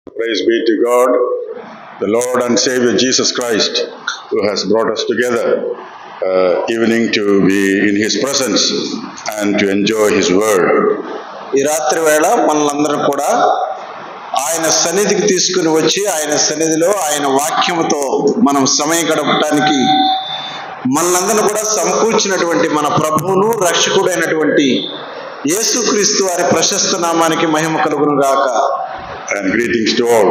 Praise be to God, the Lord and Savior Jesus Christ, who has brought us together evening to be in His presence and to enjoy His word. ఈ రాత్రి వేళ మనలందరూ కూడా ఆయన సన్నిధికి తీసుకుని వచ్చి ఆయన సన్నిధిలో ఆయన వాక్యముతో మనం సమయం గడపడానికి మనలందరూ కూడా సమకూర్చినటువంటి మన ప్రభువును రక్షకుడైనటువంటి యేసుక్రీస్తు వారి ప్రశస్త నామానికి మహిమ కలుగును గాక. And greetings to all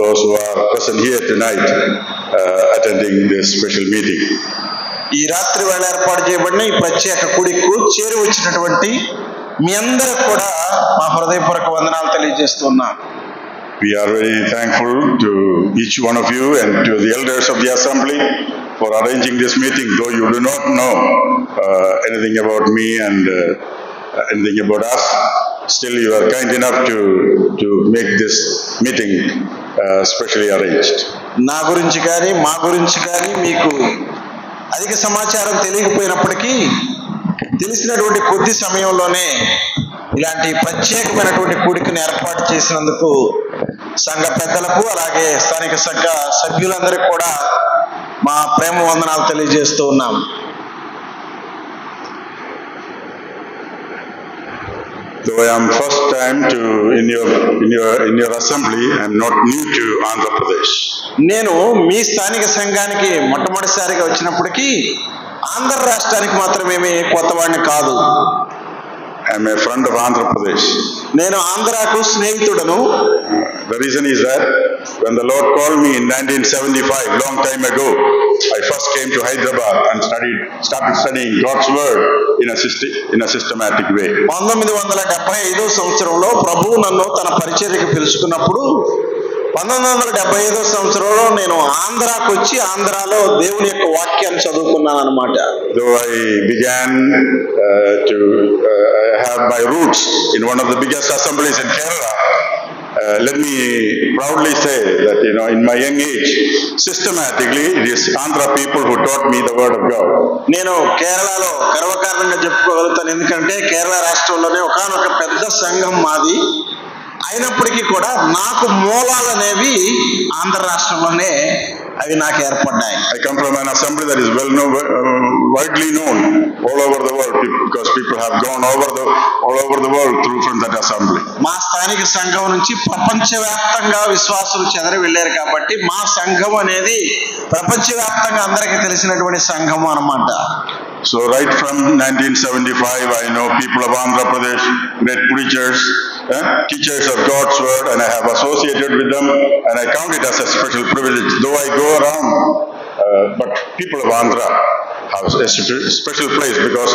those who are present here tonight attending this special meeting. ఈ రాత్రి వేళ ఏర్పాటు చేయబడిన ఈ ప్రత్యేక కూడికకు చేరి వచ్చినటువంటి మీ అందరికి కూడా మా హృదయపూర్వక వందనాలు తెలియజేస్తున్నాం. We are very thankful to each one of you and to the elders of the assembly for arranging this meeting. Though you do not know anything about me and anything about us, still you are kind enough to make this meeting specially arranged. నా గురించి కానీ మా గురించి కానీ మీకు అధిక సమాచారం తెలియకపోయినప్పటికీ తెలిసినటువంటి కొద్ది సమయంలోనే ఇలాంటి ప్రత్యేకమైనటువంటి కూడికను ఏర్పాటు చేసినందుకు సంఘ పెద్దలకు అలాగే స్థానిక సంఘ సభ్యులందరికీ కూడా మా ప్రేమ వందనాలు తెలియజేస్తూ ఉన్నాం. Though I am first time in your assembly, I am not new to Andhra Pradesh. నేను మీ స్థానిక సంఘానికి మొట్టమొదటిసారిగా వచ్చినప్పటికీ ఆంధ్ర రాష్ట్రానికి మాత్రమేమి కొత్తవాడిని కాదు. I am a friend of Andhra Pradesh. నేను ఆంధ్రాకు స్నేహితుడను. The reason is that when the Lord called me in 1975, long time ago, I first came to Hyderabad and started studying God's word in a systematic way. 1975 సంవత్సరంలో ప్రభువు నన్ను తన పరిచర్యకు పిలుచుకున్నప్పుడు 1975 సంవత్సరంలో నేను ఆంధ్రాకు వచ్చి ఆంధ్రాలో దేవుని యొక్క వాక్యాన్ని చదువుకున్నాను అన్నమాట. Though I began to have my roots in one of the biggest assemblies in Kerala, let me proudly say that in my young age, systematically it is Andhra people who taught me the word of God. నేను కేరళలో గర్వకారణంగా చెప్పుకోగలుగుతాను, ఎందుకంటే కేరళ రాష్ట్రంలోనే ఒకానొక పెద్ద సంఘం మాది. అయినప్పటికీ కూడా నాకు మూలాలు అనేవి ఆంధ్ర రాష్ట్రంలోనే అవి నాకు ఏర్పడ్డాయి. I come from an assembly that is widely known all over the world because people have gone all over the world from that assembly. మా స్థానిక సంఘం నుంచి ప్రపంచవ్యాప్తంగా విశ్వాసులు చెదరి వెళ్ళారు కాబట్టి మా సంఘం అనేది ప్రపంచవ్యాప్తంగా అందరికీ తెలిసినటువంటి సంఘం అన్నమాట. So right from 1975, I know people of Andhra Pradesh, great preachers, teachers of God's word, and I have associated with them, and I count it as a special privilege. Though I go around, but people of Andhra have a special place because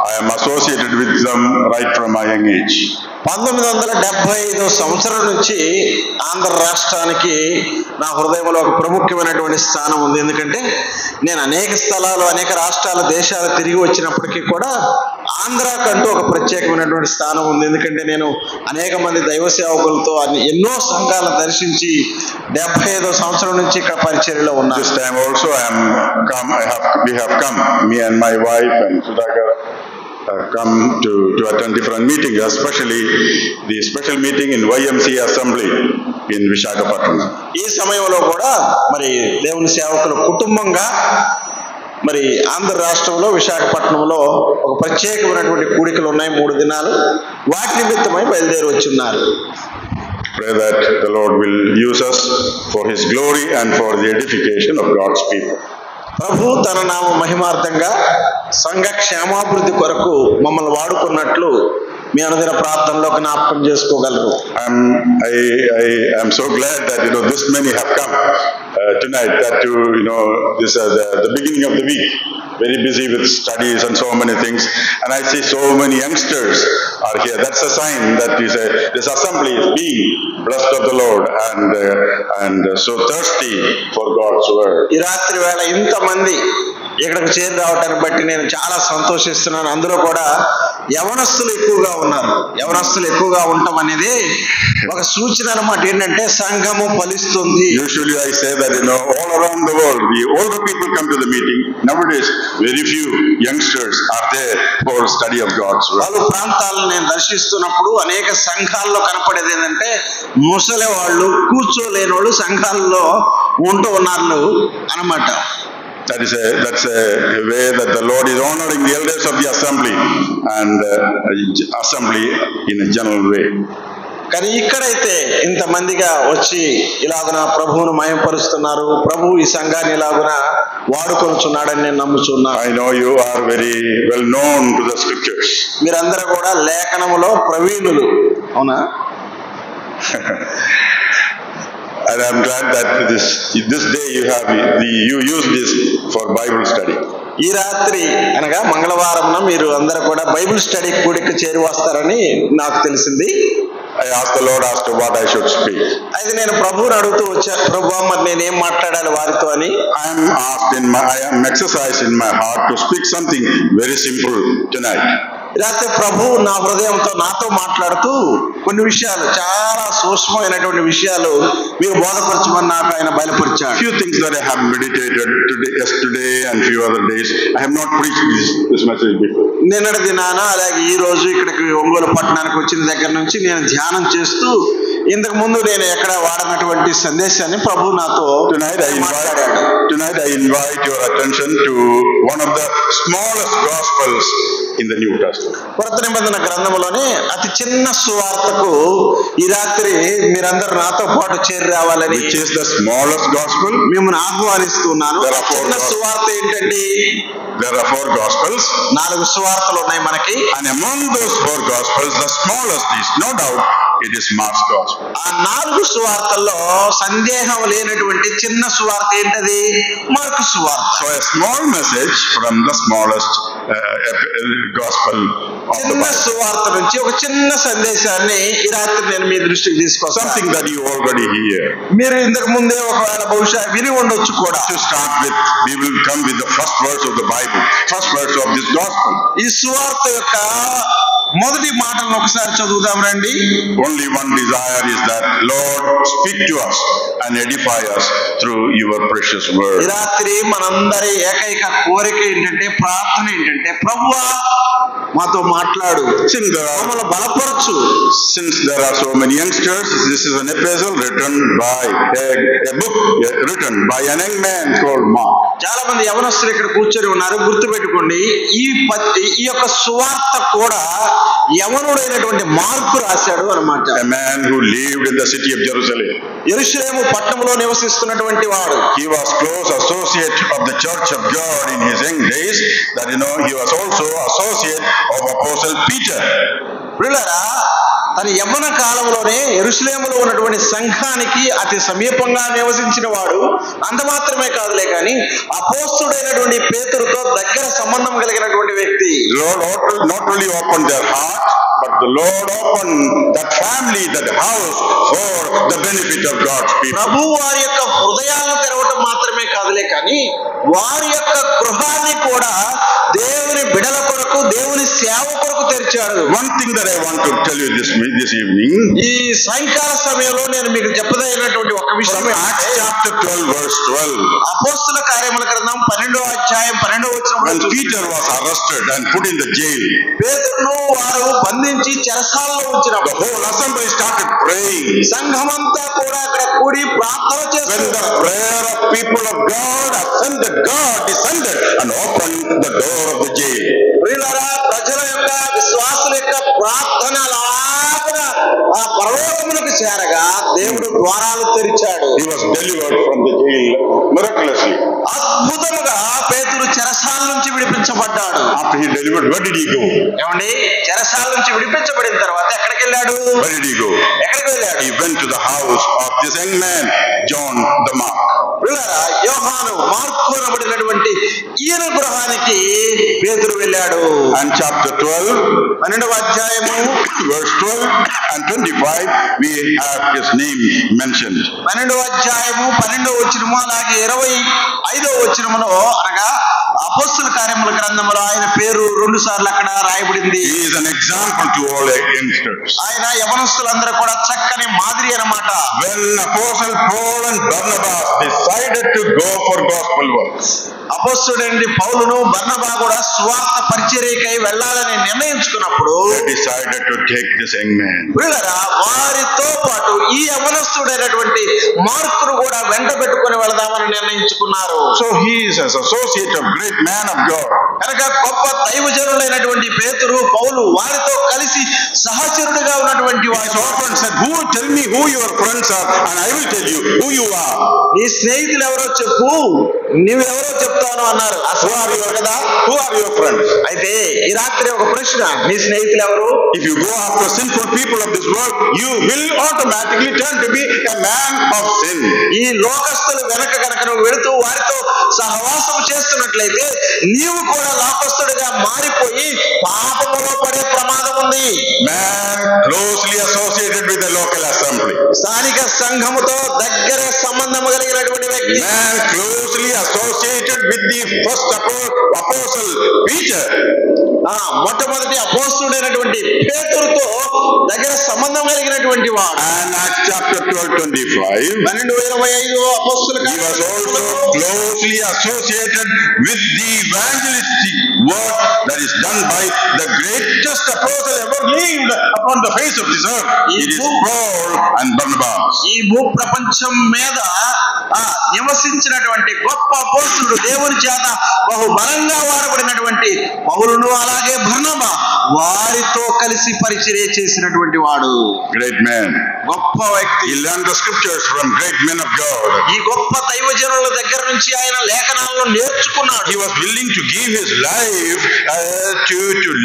I am associated with them right from my young age. 1975 సంవత్సరం నుంచి ఆంధ్ర రాష్ట్రానికి నా హృదయంలో ఒక ప్రముఖమైనటువంటి స్థానం ఉంది. ఎందుకంటే నేను అనేక స్థలాలు అనేక రాష్ట్రాలు దేశాలు తిరిగి వచ్చినప్పటికీ కూడా ఆంధ్రాకంటూ ఒక ప్రత్యేకమైనటువంటి స్థానం ఉంది. ఎందుకంటే నేను అనేక మంది దైవ సేవకులతో ఎన్నో సంఘాలను దర్శించి 75 సంవత్సరం నుంచి ఇక్కడ పరిచర్యలో ఉన్నాను. This time also we have come, me and my wife and Sudhakar have come to attend different meetings, especially the special meeting in YMCA Assembly in Visakhapatnam. ఈ సమయంలో కూడా మరి దేవుని సేవకుల కుటుంబంగా మరి ఆంధ్ర రాష్ట్రంలో విశాఖపట్నంలో ఒక ప్రత్యేకమైనటువంటి కూడికలు ఉన్నాయి 3 దినాలు. వాటి నిమిత్తమై బయలుదేరి వచ్చున్నారు. Pray that the Lord will use us for His glory and for the edification of God's people. ప్రభు తన నామ మహిమార్థంగా సంఘ క్షేమాభివృద్ధి కొరకు మమ్మల్ని వాడుకున్నట్లు మీ అనుదిన ప్రార్థనలో జ్ఞాపకం చేసుకోగలరు. I am so glad that this many have come tonight. That this is the beginning of the week. Very busy with studies and so many things, and I see so many youngsters are here. That's a sign that this assembly is being blessed of the Lord and so thirsty for God's word. ఈ రాత్రి వేళ ఇంతమంది ఇక్కడికి చేరి రావటాన్ని బట్టి నేను చాలా సంతోషిస్తున్నాను. అందులో కూడా యవనస్తులు ఎక్కువగా ఉన్నారు. యవనస్తులు ఎక్కువగా ఉండటం అనేది ఒక సూచన అన్నమాట. ఏంటంటే సంఘము ఫలిస్తుంది. Usually I say that, all around the world, the older people come to the meeting. Nowadays, very few youngsters are there for study of God's word. పలు ప్రాంతాలను నేను దర్శిస్తున్నప్పుడు అనేక సంఘాల్లో కనపడేది ఏంటంటే ముసలి వాళ్ళు, కూర్చోలేని వాళ్ళు సంఘాల్లో ఉంటూ ఉన్నారు అన్నమాట. That's a way that the Lord is honoring the elders of the assembly and assembly in a general way. కానీ ఇక్కడైతే ఇంతమందిగా వచ్చి ఇలాగున ప్రభువును మహిమపరుస్తున్నారు. ప్రభు ఈ సంఘాన్ని ఇలాగున వాడుకొనుచున్నాడని నేను నమ్ముచున్నాను. I know you are very well known to the scriptures. మీరందరూ కూడా లేఖనములో ప్రవీణులు, అవునా? And I'm glad that this day you use this for Bible study. ఈ రాత్రి అనగా మంగళవారం మీరు అందరూ కూడా బైబిల్ స్టడీ కూడికి చేరి వస్తారని నాకు తెలిసింది. I asked the Lord as to what I should speak. అయితే నేను ప్రభువుని అడుగుతూ వచ్చాను, ప్రభువా మరి నేనేం మాట్లాడాలి వారితో అని. I am exercised in my heart to speak something very simple tonight. రాత్రి ప్రభు నా హృదయంతో నాతో మాట్లాడుతూ కొన్ని విషయాలు, చాలా సూక్ష్మమైనటువంటి విషయాలు మీకు బోధపరచమని నాకు ఆయన బయలుపరిచాడు. Few things that I have meditated yesterday and few other days. I have not preached this message before. నిన్నటి దినాన అలాగే ఈ రోజు ఇక్కడికి ఒంగోలు పట్టణానికి వచ్చిన దగ్గర నుంచి నేను ధ్యానం చేస్తూ ఇంతకు ముందు నేను ఎక్కడ వాడినటువంటి సందేశాన్ని ప్రభు నాతో మాట్లాడాడు. Tonight I invite your attention to one of the smallest gospels in the New Testament. కొత్త నిబంధన గ్రంథంలోనే అతి చిన్న సువార్తకు ఈ రాత్రి మీరందరూ నాతో పాటు చేరి రావాలని. Which is the smallest gospel? మిమ్మల్ని ఆహ్వానిస్తున్నాను. చిన్న సువార్త ఏంటండి? There are 4 gospels. 4 సువార్తలు ఉన్నాయి మనకి. And among those 4 gospels, the smallest is no doubt it is Mark's gospel. ఆ 4 సువార్తల్లో సందేహం లేనటువంటి చిన్న సువార్త ఏంటది? మార్కు సువార్త. So a small message from the smallest gospel of the చిన్న Bible. సువార్త నుంచి ఒక చిన్న సందేశాన్ని ఈ రాత్రి నేను మీ దృష్టికి తీసుకొస్తాను. Something that you already hear. మీరు ఇంతకు ముందే ఒకవేళ బహుశా విని ఉండొచ్చు కూడా. To start with, we will come with the first verse of the Bible, first verse of this gospel. ఈ సువార్త యొక్క మొదటి మాటలను ఒకసారి చదువుదాం రండి. Only one desire is that, Lord, speak to us and edify us through your precious word. ఈ రాత్రి మనందరి ఏకైక కోరిక ఏంటంటే, ప్రార్థన ఏంటంటే, ప్రభువా మాతో మాట్లాడు, మమ్మల్ని బలపరచు. Since there are so many youngsters, this is an epistle written by a book written by an young man called Mark. చాలా మంది యవనస్తులు ఇక్కడ కూర్చొని ఉన్నారు. గుర్తుపెట్టుకోండి, ఈ యొక్క సువార్త కూడా యవనుడైనటువంటి మార్కు రాశాడు అన్నమాట. A man who lived in the city of Jerusalem. యెరూషలేము పట్టణంలో నివసిస్తున్నటువంటి వాడు. He was close associate of the Church of God in his young days. That he was also associate of Apostle Peter. ప్రియులారా, తన యవ్వన కాలంలోనే యెరూషలేములో ఉన్నటువంటి సంఘానికి అతి సమీపంగా నివసించిన వాడు. అంత మాత్రమే కాదులే కానీ అపోస్తలుడైనటువంటి పేతురుతో దగ్గర సంబంధం కలిగినటువంటి వ్యక్తి. Lord not only opened their heart, but the Lord opened that family, that house for the benefit of God's people. ప్రభు వారి యొక్క హృదయాలను తెరవటం మాత్రమే కాదులే కానీ వారి యొక్క గృహాన్ని కూడా దేవుని బిడల కొరకు, దేవుని సేవ కొరకు తెరిచాడు. One thing that I want to tell you this evening, ఈ సాయంకాల సమయంలో నేను మీకు చెప్పదగినటువంటి ఒక విషయం, Acts chapter 12 verse 12. అపోస్తల కార్యముల గ్రంథం 12వ అధ్యాయం 12వ వచనం. When Peter was arrested and put in the jail, పేతురును వారు బంధించి చెరసాలలో ఉంచినప్పుడు the whole assembly started praying. సంఘమంతా కూడా అక్కడ కూడి ప్రార్థన When చేస్తున్నారు. the prayer of people of God ascended, God descended and opened the door of the jail. ప్రియులారా, ప్రజల యొక్క విశ్వాసుల యొక్క ప్రార్థన అలాగా ఆ పరలోకమునకు చేరగా దేవుడు ద్వారాలు తెరిచాడు. He was delivered from the jail miraculously. అద్భుతముగా పేతురు చెరసాల నుంచి విడిపించబడ్డాడు. After he delivered, where did he go? ఏమండి, చెరసాల నుంచి విడిపించబడిన తర్వాత ఎక్కడికి వెళ్ళాడు? Where did he go? ఎక్కడికి వెళ్ళాడు? He went to the house of this young man, John the Mark. ప్రియులారా, యోహాను మార్కు అనబడినటువంటి ఈయన గృహానికి పేతురు వెళ్ళాడు. And chapter 12, 12వ అధ్యాయము verse 12 and 25, we have his name mentioned. 12వ అధ్యాయము 12వ వచనము అలాగే 25వ వచనములో అనగా అపోస్తల కార్యముల గ్రంథంలో ఆయన పేరు 2 సార్లు అక్కడ రాయబడింది. He is an example to all youngsters. ఆయన యవనస్తులందరూ కూడా చక్కని మాదిరి అన్నమాట. When Apostle Paul and Barnabas decided to go for gospel works, అపోస్తలుడైన పౌలును బర్నబా కూడా సువార్త పరిచర్యకై వెళ్ళాలని నిర్ణయించుకున్నప్పుడు they decided to take this young man. ప్రియులారా, వారితో పాటు ఈ యవనస్తుడైనటువంటి మార్కును కూడా వెంట పెట్టుకొని వెళదామని నిర్ణయించుకున్నారు. So he is an associate of great man of God. కనుక గొప్ప దైవజనులైనటువంటి పేతురు, పౌలు వారితో కలిసి సహచరుడిగా ఉన్నటువంటి వాడు. His orphan said, "Who tell me who your friends are, and I will tell you who you are." నీ స్నేహితులు ఎవరో చెప్పు, నువ్వెవరో చెప్తాను అన్నారు. Who are your కదా? Who are your friends? అయితే ఈ రాత్రి ఒక ప్రశ్న, నీ స్నేహితులు ఎవరు? If you go after sinful people of this world, you will automatically turn to be a man of sin. ఈ లోకస్తులు వెనక కనుక నువ్వు వెళుతూ వారితో సహవాసం చేస్తున్నట్లయితే నీవు కూడా లోకస్తుడిగా మారిపోయి పాపములో పడే ప్రమాదం ఉంది. Man closely associated with the local assembly. స్థానిక సంఘముతో దగ్గర సంబంధం కలిగినటువంటి వ్యక్తి. Man closely associated with the first apostle Peter. మొట్టమొదటి అపోస్తలుడైనటువంటి పేతురుతో దగ్గర సంబంధం కలిగినటువంటి వాడు. And Acts chapter 12:25. 12:25 అపోస్తల He was also closely associated with the evangelistic work that is done by the greatest apostle ever lived upon the face of this earth. It is Paul and Barnabas. ఈ భూ ప్రపంచం మీద నివసించినటువంటి గొప్ప అపోస్తలుడు, దేవుని చేత బహు బలంగా వాడబడినటువంటి పౌలును అలాగే బర్నబా వారితో కలిసి పరిచర్య చేసినటువంటి వాడు. Great man. గొప్ప వ్యక్తి. He learned the scriptures from great men of God. ఈ గొప్ప దైవజనుల దగ్గర నుంచి ఆయన లేఖనాలను నేర్చుకున్నాడు. He was willing to give his life to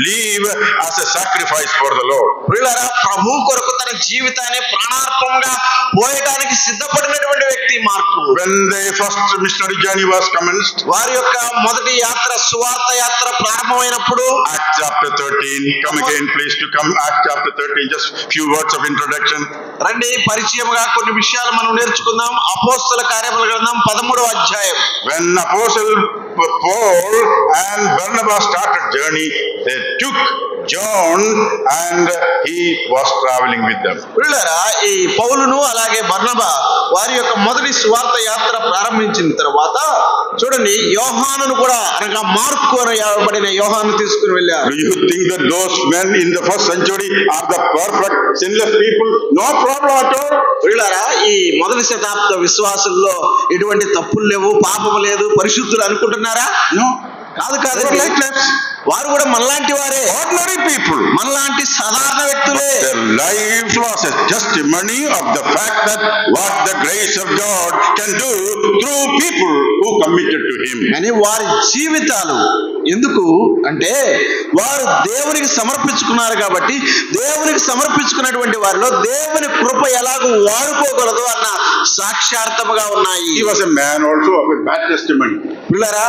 live as a sacrifice for the Lord. ప్రియులారా, ప్రభు కొరకు తన జీవితాన్ని ప్రాణార్పణంగా పోయడానికి సిద్ధపడినటువంటి వ్యక్తి mark. When the first missionary journey was commenced, వారి యొక్క మొదటి యాత్ర, సువార్త యాత్ర ప్రారంభమైనప్పుడు, Acts chapter 13, come again please to come, Acts chapter 13, just few words of introduction. రండి పరిచయముగా కొన్ని విషయాలు మనం నేర్చుకుందాం. అపోస్తల కార్యముల గ్రంథం 13వ అధ్యాయం. When Apostle Paul and Barnabas started journey, they took John and he was traveling with them. ప్రియులారా, ఈ పౌలును అలాగే బర్నబా వారి యొక్క మొదటి సువార్త యాత్ర ప్రారంభించిన తర్వాత చూడండి, యోహానును కూడా అనగా మార్కు అనబడిన యోహాను తీసుకుని వెళ్ళారు. Do you think that those men in the first century are the perfect sinless people? No problem at all. ప్రియులారా, ఈ మొదటి శతాబ్ద విశ్వాసుల్లో ఎటువంటి తప్పులు లేవు, పాపము లేదు, పరిశుద్ధులు అనుకుంటున్నారా? No. కాదు కాదు, Like that. వారు కూడా మనలాంటి వారే, Ordinary people. మనలాంటి సాధారణ వ్యక్తులే. Their life was a testimony of the fact that what the grace of God can do through people who committed to Him. అని వారి జీవితాలు ఎందుకు అంటే వారు దేవునికి సమర్పించుకున్నారు కాబట్టి, దేవునికి సమర్పించుకున్నటువంటి వారిలో దేవుని కృప ఎలాగో వాడుకోగలదు అన్న సాక్షార్థముగా ఉన్నాయి. He was a man also of a bad testimony. పిల్లరా,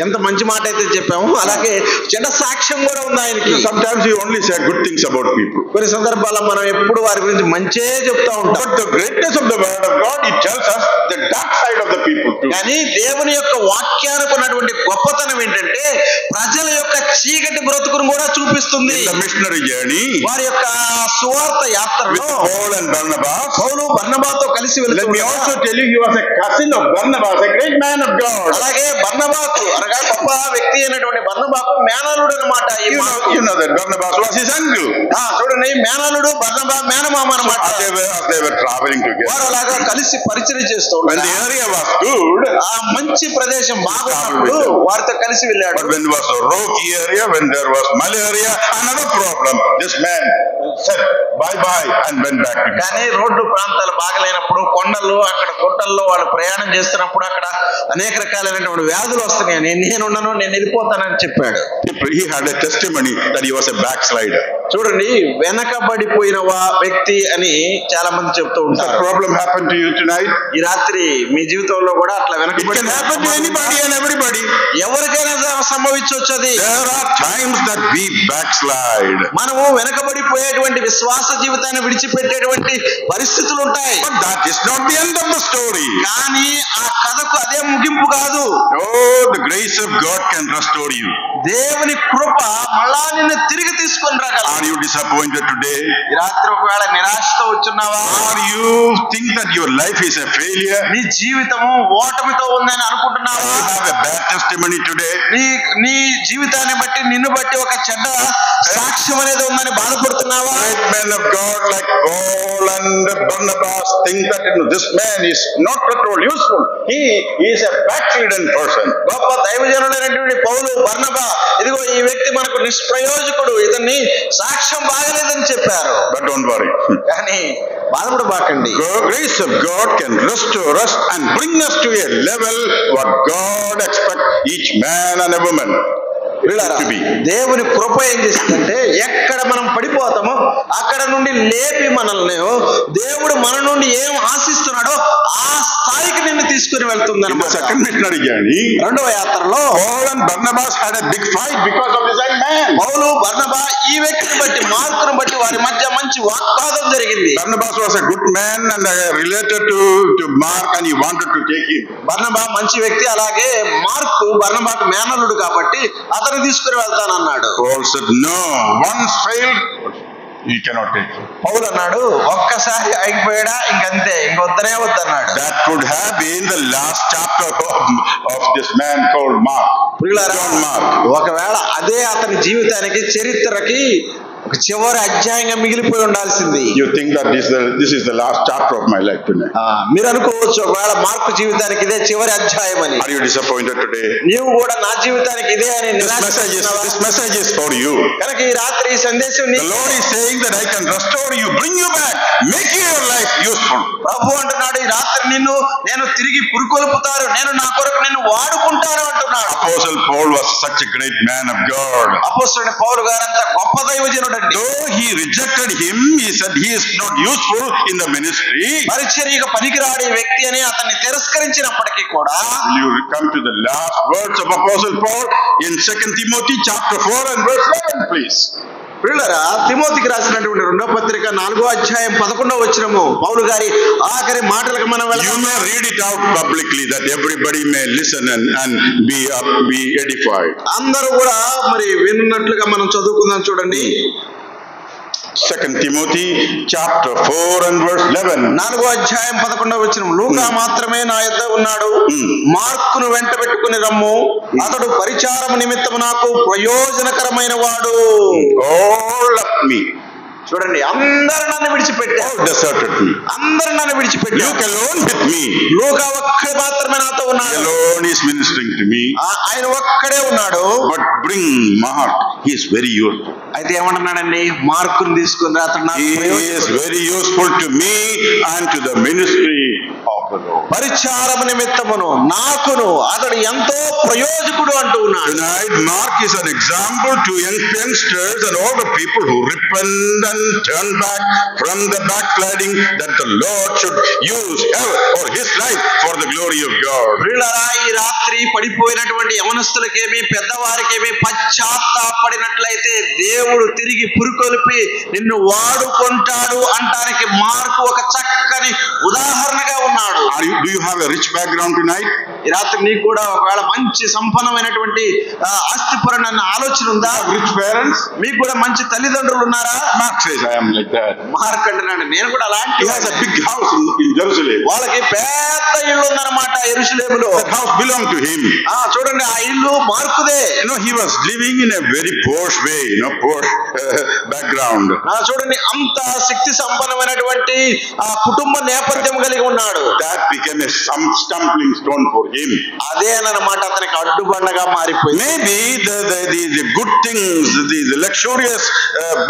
ఎంత మంచి మాట అయితే చెప్పాము, అలాగే చెడ్డ సాక్ష్యం కూడా ఉంది ఆయనకి. Sometimes he only said good things about people. కొన్ని సందర్భాల్లో మనం ఎప్పుడు వారి గురించి మంచే చెప్తా ఉంటాం. But the greatness of the word of God, it tells us the dark side of the people too. కానీ దేవుని యొక్క వాక్యానికి ఉన్నటువంటి గొప్పతనం ఏంటంటే ప్రజల యొక్క చీకటి బ్రతుకును కూడా చూపిస్తుంది. In the missionary journey, వారి యొక్క సువార్త యాత్రలో Paul and Barnabas, పౌలు బర్నబాతో కలిసి let me వెళ్తున్నారు. also tell you, he was a cousin of Barnabas, a great man of God. అలాగే బర్నబాకు అనగా గొప్ప వ్యక్తి అయినటువంటి బర్నబాకు మేనలుడు అన్నమాట. You know that Barnabas was his uncle. చూడండి, మేనలుడు బర్నబా మేనమామ అన్నమాట. As they were traveling together. వారు అలాగా కలిసి పరిచయం చేస్తూ When the area was good, ఆ మంచి ప్రదేశం బాగున్నప్పుడు వారితో కలిసి వెళ్ళాడు. but when there was a rocky area, when there was malaria, another problem, this man said bye and went back to కానీ రోడ్డు ప్రాంతాలు బాగలేనప్పుడు, కొండలు అక్కడ గుట్టల్లో వాళ్ళు ప్రయాణం చేస్తున్నప్పుడు అక్కడ అనేక రకాలైనటువంటి వ్యాధులు వస్తున్నాయి. నేను ఉండను, నేను వెళ్ళిపోతానని చెప్పాడు. He had a testimony that he was a backslider. చూడండి, వెనకబడిపోయిన వ్యక్తి అని చాలా మంది చెప్తూ That ఉంటారు. problem happened to you tonight. ఈ రాత్రి మీ జీవితంలో కూడా అట్లా It can happen to వెనకబడి anybody and everybody. ఎవరికైనా సంభవించవచ్చు అది. There are times that we backslide. మనము వెనకబడిపోయేటువంటి ఉన్నతమైనటువంటి విశ్వాస జీవితాన్ని విడిచిపెట్టేటువంటి పరిస్థితులు ఉంటాయి. But that is not the end of the story. కానీ ఆ కథకు అదే ముగింపు కాదు. Oh, the grace of God can restore you. దేవుని కృప మళ్ళా నిన్ను తిరిగి తీసుకొని రాగలదు. Are you disappointed today? ఈ రాత్రి ఒకవేళ నిరాశతో వచ్చున్నావా? Or you think that your life is a failure? నీ జీవితము ఓటమితో ఉందని అనుకుంటున్నావా? You have a bad testimony today. నీ జీవితాన్ని బట్టి నిన్ను బట్టి ఒక చెడ్డ సాక్ష్యం అనేది ఉందని బాధపడుతున్నావా? Great men of God like Paul and Barnabas think that this man is not at all useful. He is a backslidden person. గొప్ప దైవజనులైనటువంటి పౌలు, బర్నబా, ఇదిగో ఈ వ్యక్తి మనకు నిష్ప్రయోజకుడు, ఇతన్ని సాక్ష్యం బాగలేదని చెప్పారు. But don't worry. కానీ బాధపడబాకండి. Grace of God can restore us and bring us to a level what God expects each man and a woman to be. దేవుని కృప ఏం చేసిందంటే ఎక్కడ మనం పడిపోతామో అక్కడ నుండి లేపి మనల్ని దేవుడు మన నుండి ఏం ఆశిస్తున్నాడో ఆ స్థాయికి నిన్ను తీసుకుని వెళ్తుంది అన్నమాట. Second missionary journey, రెండవ యాత్రలో Paul and Barnabas had a big fight because of this young man. పౌలు, బర్నబా ఈ వ్యక్తిని బట్టి, మార్కును బట్టి వారి మధ్య మంచి వాగ్వాదం జరిగింది. Barnabas was a good man and related to Mark and he wanted to take him. బర్నబా మంచి వ్యక్తి, అలాగే మార్కు బర్నబాకు మేనల్లుడు కాబట్టి అతను తీసుకుని వెళ్తానన్నాడు. Paul said no, once failed he cannot take him. పౌలు అన్నాడు, ఒక్కసారి ఆగిపోయాడా ఇంకంతే, ఇంకొద్దనే వద్దన్నాడు. That could have been the last chapter of this man called Mark. John Mark. ఒకవేళ అదే అతని జీవితానికి, చరిత్రకి ఒక చివరి అధ్యాయంగా మిగిలిపోయి ఉండాల్సింది. You think that this is the last chapter of my life tonight? మీరు అనుకోవచ్చు ఒకవేళ మార్కు జీవితానికి ఇదే చివరి అధ్యాయం అని. Are you disappointed today? నీవు కూడా నా జీవితానికి ఇదే అని This message is for you. కనుక ఈ రాత్రి ఈ సందేశం The Lord is saying that I can restore you, bring you back, make your life useful. ప్రభు అంటున్నాడు, ఈ రాత్రి నేను తిరిగి పురుకొల్పుతారు, నేను నా కొరకు నిన్ను వాడుకుంటాను అంటున్నాడు. Apostle Paul was such a great man of God. అపోస్తలుడైన పౌలు గారు అంత గొప్ప దైవజనుడు. Though he rejected him, he said he is not useful in the ministry. పరిచర్యకు పనికిరాని వ్యక్తి అని అతన్ని తిరస్కరించినప్పటికీ కూడా, Will you come to the last words of Apostle Paul in 2 Timothy chapter 4 and verse 11, please? ప్రియులారా, తిమోతికి రాసినటువంటి 2వ పత్రిక 4వ అధ్యాయం 11వ వచనము పౌలు గారి ఆఖరి మాటలకు మనం You may read it out publicly that everybody may listen and be edified. అందరూ కూడా మరి విన్నట్లుగా మనం చదువుకుందాం. చూడండి, 2 Timothy chapter 4 and verse 11. 4వ అధ్యాయం 11వ వచనం, లూకా మాత్రమే నా యొద్ద ఉన్నాడు, మార్కును వెంట పెట్టుకుని రమ్ము, అతడు పరిచారము నిమిత్తము నాకు ప్రయోజనకరమైన వాడు. All of me. చూడండి, అందరు నన్ను విడిచిపెట్టారు, deserted me. అందరు నన్ను విడిచిపెట్టారు. Luke alone with me. లూకా ఒక్కడే మాత్రమే నాతో ఉన్నాడు. Alone is ministering to me. ఆయన ఒక్కడే ఉన్నాడు. But bring Mark. He is very useful. అయితే ఏమంటున్నాడండి, మార్కుని తీసుకుని అతడు నాకు He is very useful to me and to the ministry of the Lord. పరిచారము నిమిత్తమును నాకును అతడు ఎంతో ప్రయోజకుడు అంటూ ఉన్నాడు. Tonight Mark is an example to youngsters and all the people who repent and turn back from the backsliding, that the Lord should use or his life for the glory of God. ప్రియులారా, ఈ రాత్రి పడిపోయినటువంటి యవనస్తులకేమి పెద్దవారికేమి పశ్చాత్తాపడినట్లయితే దేవుడు తిరిగి పురుకొల్పి నిన్ను వాడుకుంటాడు అంటానికి mark ఒక చక్కని ఉదాహరణగా ఉన్నాడు. Do you have a rich background tonight? ఈ రాత్రి నీకు కూడా ఒకవేళ మంచి సంపన్నమైనటువంటి ఆస్తిపరమైన ఆలోచన ఉందా? Rich parents? మీకు కూడా మంచి తల్లిదండ్రులు ఉన్నారా? Mark says I am like that. Mark అంటున్నాడు, నేను కూడా అలాంటి. He has a big house in Jerusalem. వాళ్ళకి పెద్ద ఇల్లు ఉందన్నమాట యెరూషలేములో. That house belonged to him. చూడండి, ఆ ఇల్లు మార్కుదే. He was living in a very posh way, posh background. చూడండి, అంత శక్తి సంపన్నమైనటువంటి ఆ కుటుంబ నేపథ్యం కలిగి ఉన్నాడు. That became a stumbling stone for him. అదేనన్నమాట అతనికి అడ్డుబండగా మారిపోయింది. Maybe the good things, the luxurious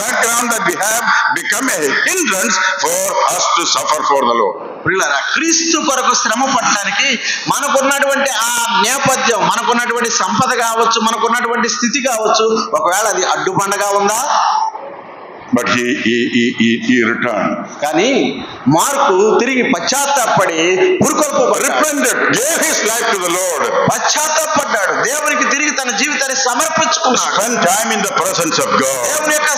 background that we have become a hindrance for us to suffer for the Lord. ప్రియులారా, క్రీస్తు కొరకు శ్రమ పడటానికి మనకున్నటువంటి ఆ నేపథ్యం, మనకున్నటువంటి సంపద కావచ్చు, మనకున్నటువంటి స్థితి కావచ్చు, ఒకవేళ అది అడ్డుబండగా ఉందా? but he returned. కానీ మార్కు తిరిగి పశ్చాత్తాపడి పురుకొల్పబడ్డాడు. Repented, gave his life to the Lord. పశ్చాత్తాపడ్డాడు, దేవునికి తిరిగి తన జీవితాన్ని సమర్పించుకున్నాడు. Spent time in the presence of God. దేవుని యొక్క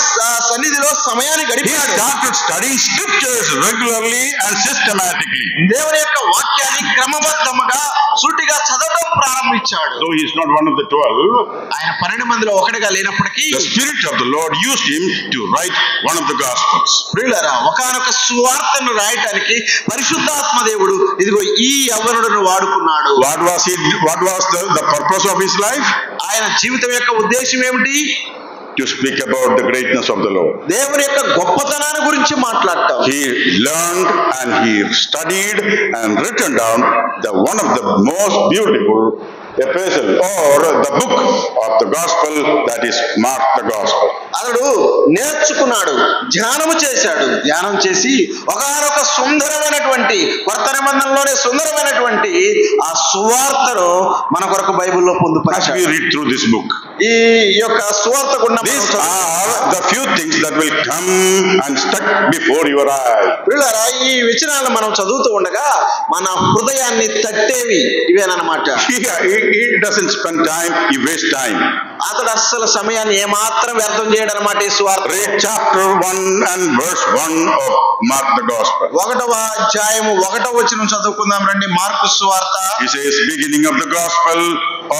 సన్నిధిలో సమయాన్ని He గడిపాడు. started studying scriptures regularly and systematically. దేవుని యొక్క వాక్యాన్ని క్రమబద్ధముగా సూటిగా చదవడం ప్రారంభించాడు. Though he is not one of the 12, ఆయన 12 మందిలో ఒకటిగా లేనప్పటికీ the Spirit of the Lord used him to write one of the Gospels. ప్రియులారా, ఒకానొక సువార్తను రాయటానికి పరిశుద్ధాత్మ దేవుడు ఇదిగో ఈ యవ్వనుడును వాడుకున్నాడు. What was the purpose of his life? ఆయన జీవితం యొక్క ఉద్దేశం ఏమిటి? To speak about the greatness of the Lord. దేవుని యొక్క గొప్పతనాన్ని గురించి మాట్లాడటం. He learned and he studied and written down one of the most beautiful epistle or the book of the gospel, that is Mark the Gospel. అతడు నేర్చుకున్నాడు, ధ్యానము చేశాడు. ధ్యానం చేసి ఒకానొక సుందరమైనటువంటి కొత్త నిబంధనలోనే సుందరమైనటువంటి ఆ సువార్తను మన కొరకు బైబిల్లో As పొందుపరిచాడు. we read through this book, ఈ యొక్క సువార్త గుండా these are the few things that will come and stuck before your eyes. ప్రియులారా, ఈ వచనాలను మనం చదువుతూ ఉండగా మన హృదయాన్ని తట్టేవి ఇవేనన్నమాట. He doesn't spend time, he wastes time. అతడు అస్సలు సమయాన్ని ఏమాత్రం వ్యర్థం చేయడం అన్నమాట. ఈ సువార్త Read chapter 1 and verse 1 of Mark the Gospel. 1వ అధ్యాయము 1వ వచనం చదువుకుందాం రండి. మార్కు సువార్త. He says, beginning of the gospel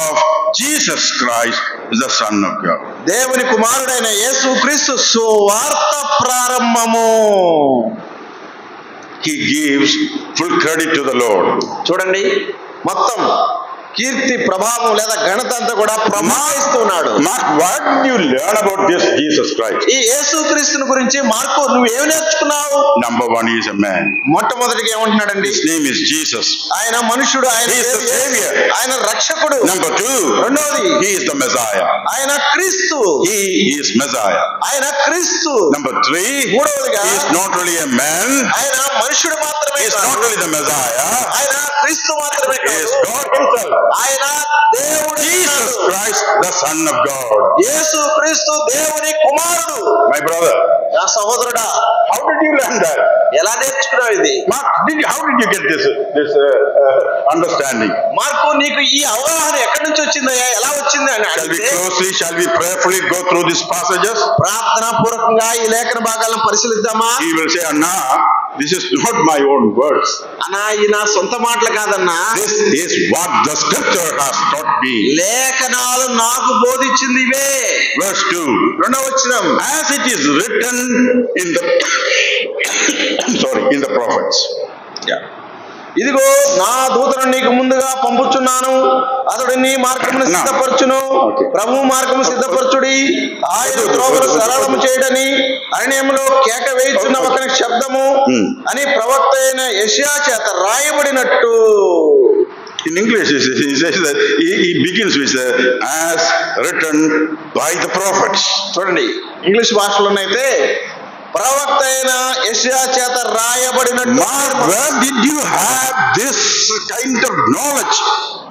of Jesus Christ, the Son of God. దేవుని కుమారుడైన యేసుక్రీస్తు సువార్త ప్రారంభము. He gives full credit to the Lord. చూడండి, మొత్తం కీర్తి ప్రభావం లేదా ఘనత అంతా కూడా ప్రమాణిస్తున్నాడు. Mark, what did you learn about this Jesus Christ? ఈ యేసుక్రీస్తుని గురించి మార్కు నువ్వు ఏమి నేర్చుకున్నావు? Number 1, he is a man. మొట్టమొదటిగా ఏమంటున్నాడండి? His name is Jesus. ఆయన మనుషుడు, ఆయన He is the Savior. ఆయన రక్షకుడు. Number 2, రెండవది he is the Messiah. ఆయన క్రీస్తు. He is Messiah. ఆయన క్రీస్తు. Number 3, మూడవదిగా he is not really a man. ఆయన మనుషుడు మాత్రమే He is కాదు, not really the Messiah. ఆయన క్రీస్తు మాత్రమే He is కాదు, God himself. ఆయన దేవుడు. Jesus Christ, the Son of God. యేసు క్రీస్తు దేవుని కుమారుడు. My brother, నా సహోదరుడా, how did you learn that? ఎలా నేర్చుకున్నావు ఇది? Mark, how did you get this understanding? Mark, నీకు ఈ అవగాహన ఎక్కడి నుంచి వచ్చిందయ్యా, ఎలా వచ్చింది అని Shall we prayerfully go through these passages? ప్రార్థనా పూర్వకంగా ఈ లేఖన భాగాలను పరిశీలిద్దామా? He will say, Anna, this is not my own words. అన్నా, ఈ నా సొంత మాటలు కాదన్నా, This is what the scripture has taught me. లేఖనాలు నాకు బోధించింది ఇవే. Verse 2. రెండవ వచనం, As it is written in the in the prophets. ఇదిగో నా దూతను నీకు ముందుగా పంపుచున్నాను, అతడు నీ మార్గమును సిద్ధపరచును. ప్రభు మార్గము సిద్ధపరచుడి, ఆయన త్రోవలు సరళము చేయడని అరణ్యములో కేక వేయుచున్న ఒక శబ్దము అని ప్రవక్త అయిన యెషయా చేత రాయబడినట్టు. In English, he says that he begins with as written by the prophets. చూడండి, ఇంగ్లీష్ భాషలోనైతే ప్రవక్త అయిన యెషయా చేత రాయబడినట్టు. Mark, where did you have this kind of knowledge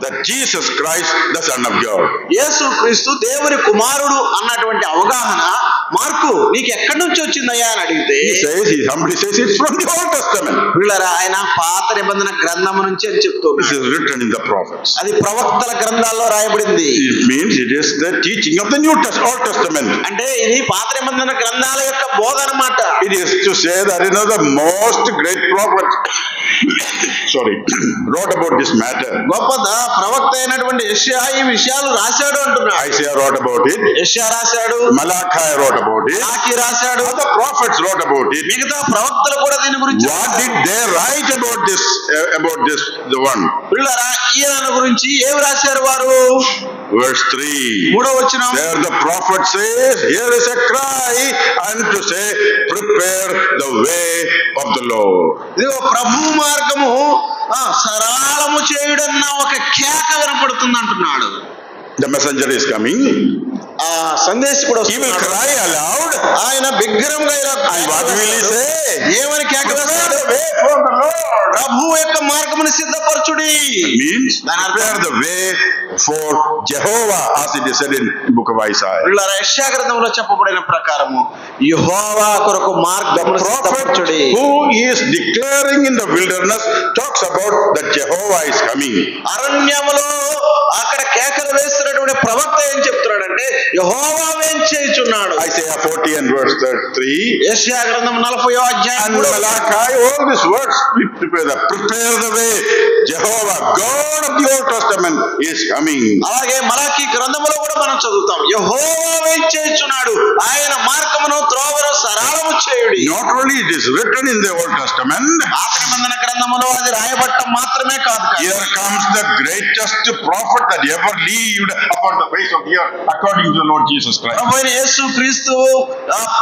that Jesus Christ, the Son of God? యేసు క్రీస్తు దేవుని కుమారుడు అన్నటువంటి అవగాహన మార్కు నీకు ఎక్కడి నుంచి వచ్చిందయ్యా అని అడిగితే, He humbly says it's from the Old Testament. వీళ్ళరా, ఆయన పాత నిబంధన గ్రంథము నుంచి అని చెప్తున్నాడు. This is written in the prophets. అది ప్రవక్తల గ్రంథాల్లో రాయబడింది. It means it is the teaching of the Old Testament. అంటే ఇది పాత నిబంధన గ్రంథాల యొక్క బోధ అన్నమాట. It is to say that the most great prophet wrote about this matter. గొప్ప ప్రవక్త అయినటువంటి యెషయా ఈ విషయాలు రాశాడు అంటున్నాడు. Isaiah wrote about it. యెషయా రాశాడు, Malachi wrote about it. మలాకి రాశాడు, Other prophets wrote about it. మిగతా ప్రవక్తలు కూడా దీని గురించి. What did they write about this? The one. పిల్లరా, ఈయన గురించి ఏమి రాశారు వారు? Verse 3. మూడవ వచనం, There the prophet says, here is a cry and to say, prepare the way of the Lord. ఇదిగో ప్రభు మార్గము సరళము చేయుడన్న ఒక కేక వినపడుతుంది అంటున్నాడు. the messenger is coming. ఆ సందేశకుడు He will cry aloud. ఆయన బిగ్గరముగా ఇలా And what will he say? ఏమని కేక Prepare వేస్తాడు? the way for the Lord. ప్రభువు యొక్క మార్గమును సిద్ధపరచుడి. Means prepare the way for Jehovah, as it is said in the book of Isaiah. వీళ్ళ యెషయా గ్రంథంలో చెప్పబడిన ప్రకారము యెహోవా కొరకు మార్గమును సిద్ధపరచుడి. Who is declaring in the wilderness talks about that Jehovah is coming. అరణ్యములో అక్కడ కేకలు వేస్తున్నటువంటి ప్రవక్త ఏం చెప్తున్నాడంటే యెహోవా వేంచేయుచున్నాడు. Isaiah 40 and verse 3. యెషయా గ్రంథం 40వ అధ్యాయం And Malachi, all these words prepare the way. Jehovah, God of the Old Testament, is coming. అలాగే మలాకి గ్రంథములో కూడా మనం చదువుతాం యెహోవా వేంచేయుచున్నాడు, ఆయన మార్గమును త్రోవను సరళము చేయుడి. Not only it is written in the Old Testament, పాత నిబంధన గ్రంథములో అది రాయబట్టం మాత్రమే కాదు. here comes the greatest prophet that ever lived upon the face of the earth, according to the Lord Jesus Christ. ప్రభువైన యేసు క్రీస్తు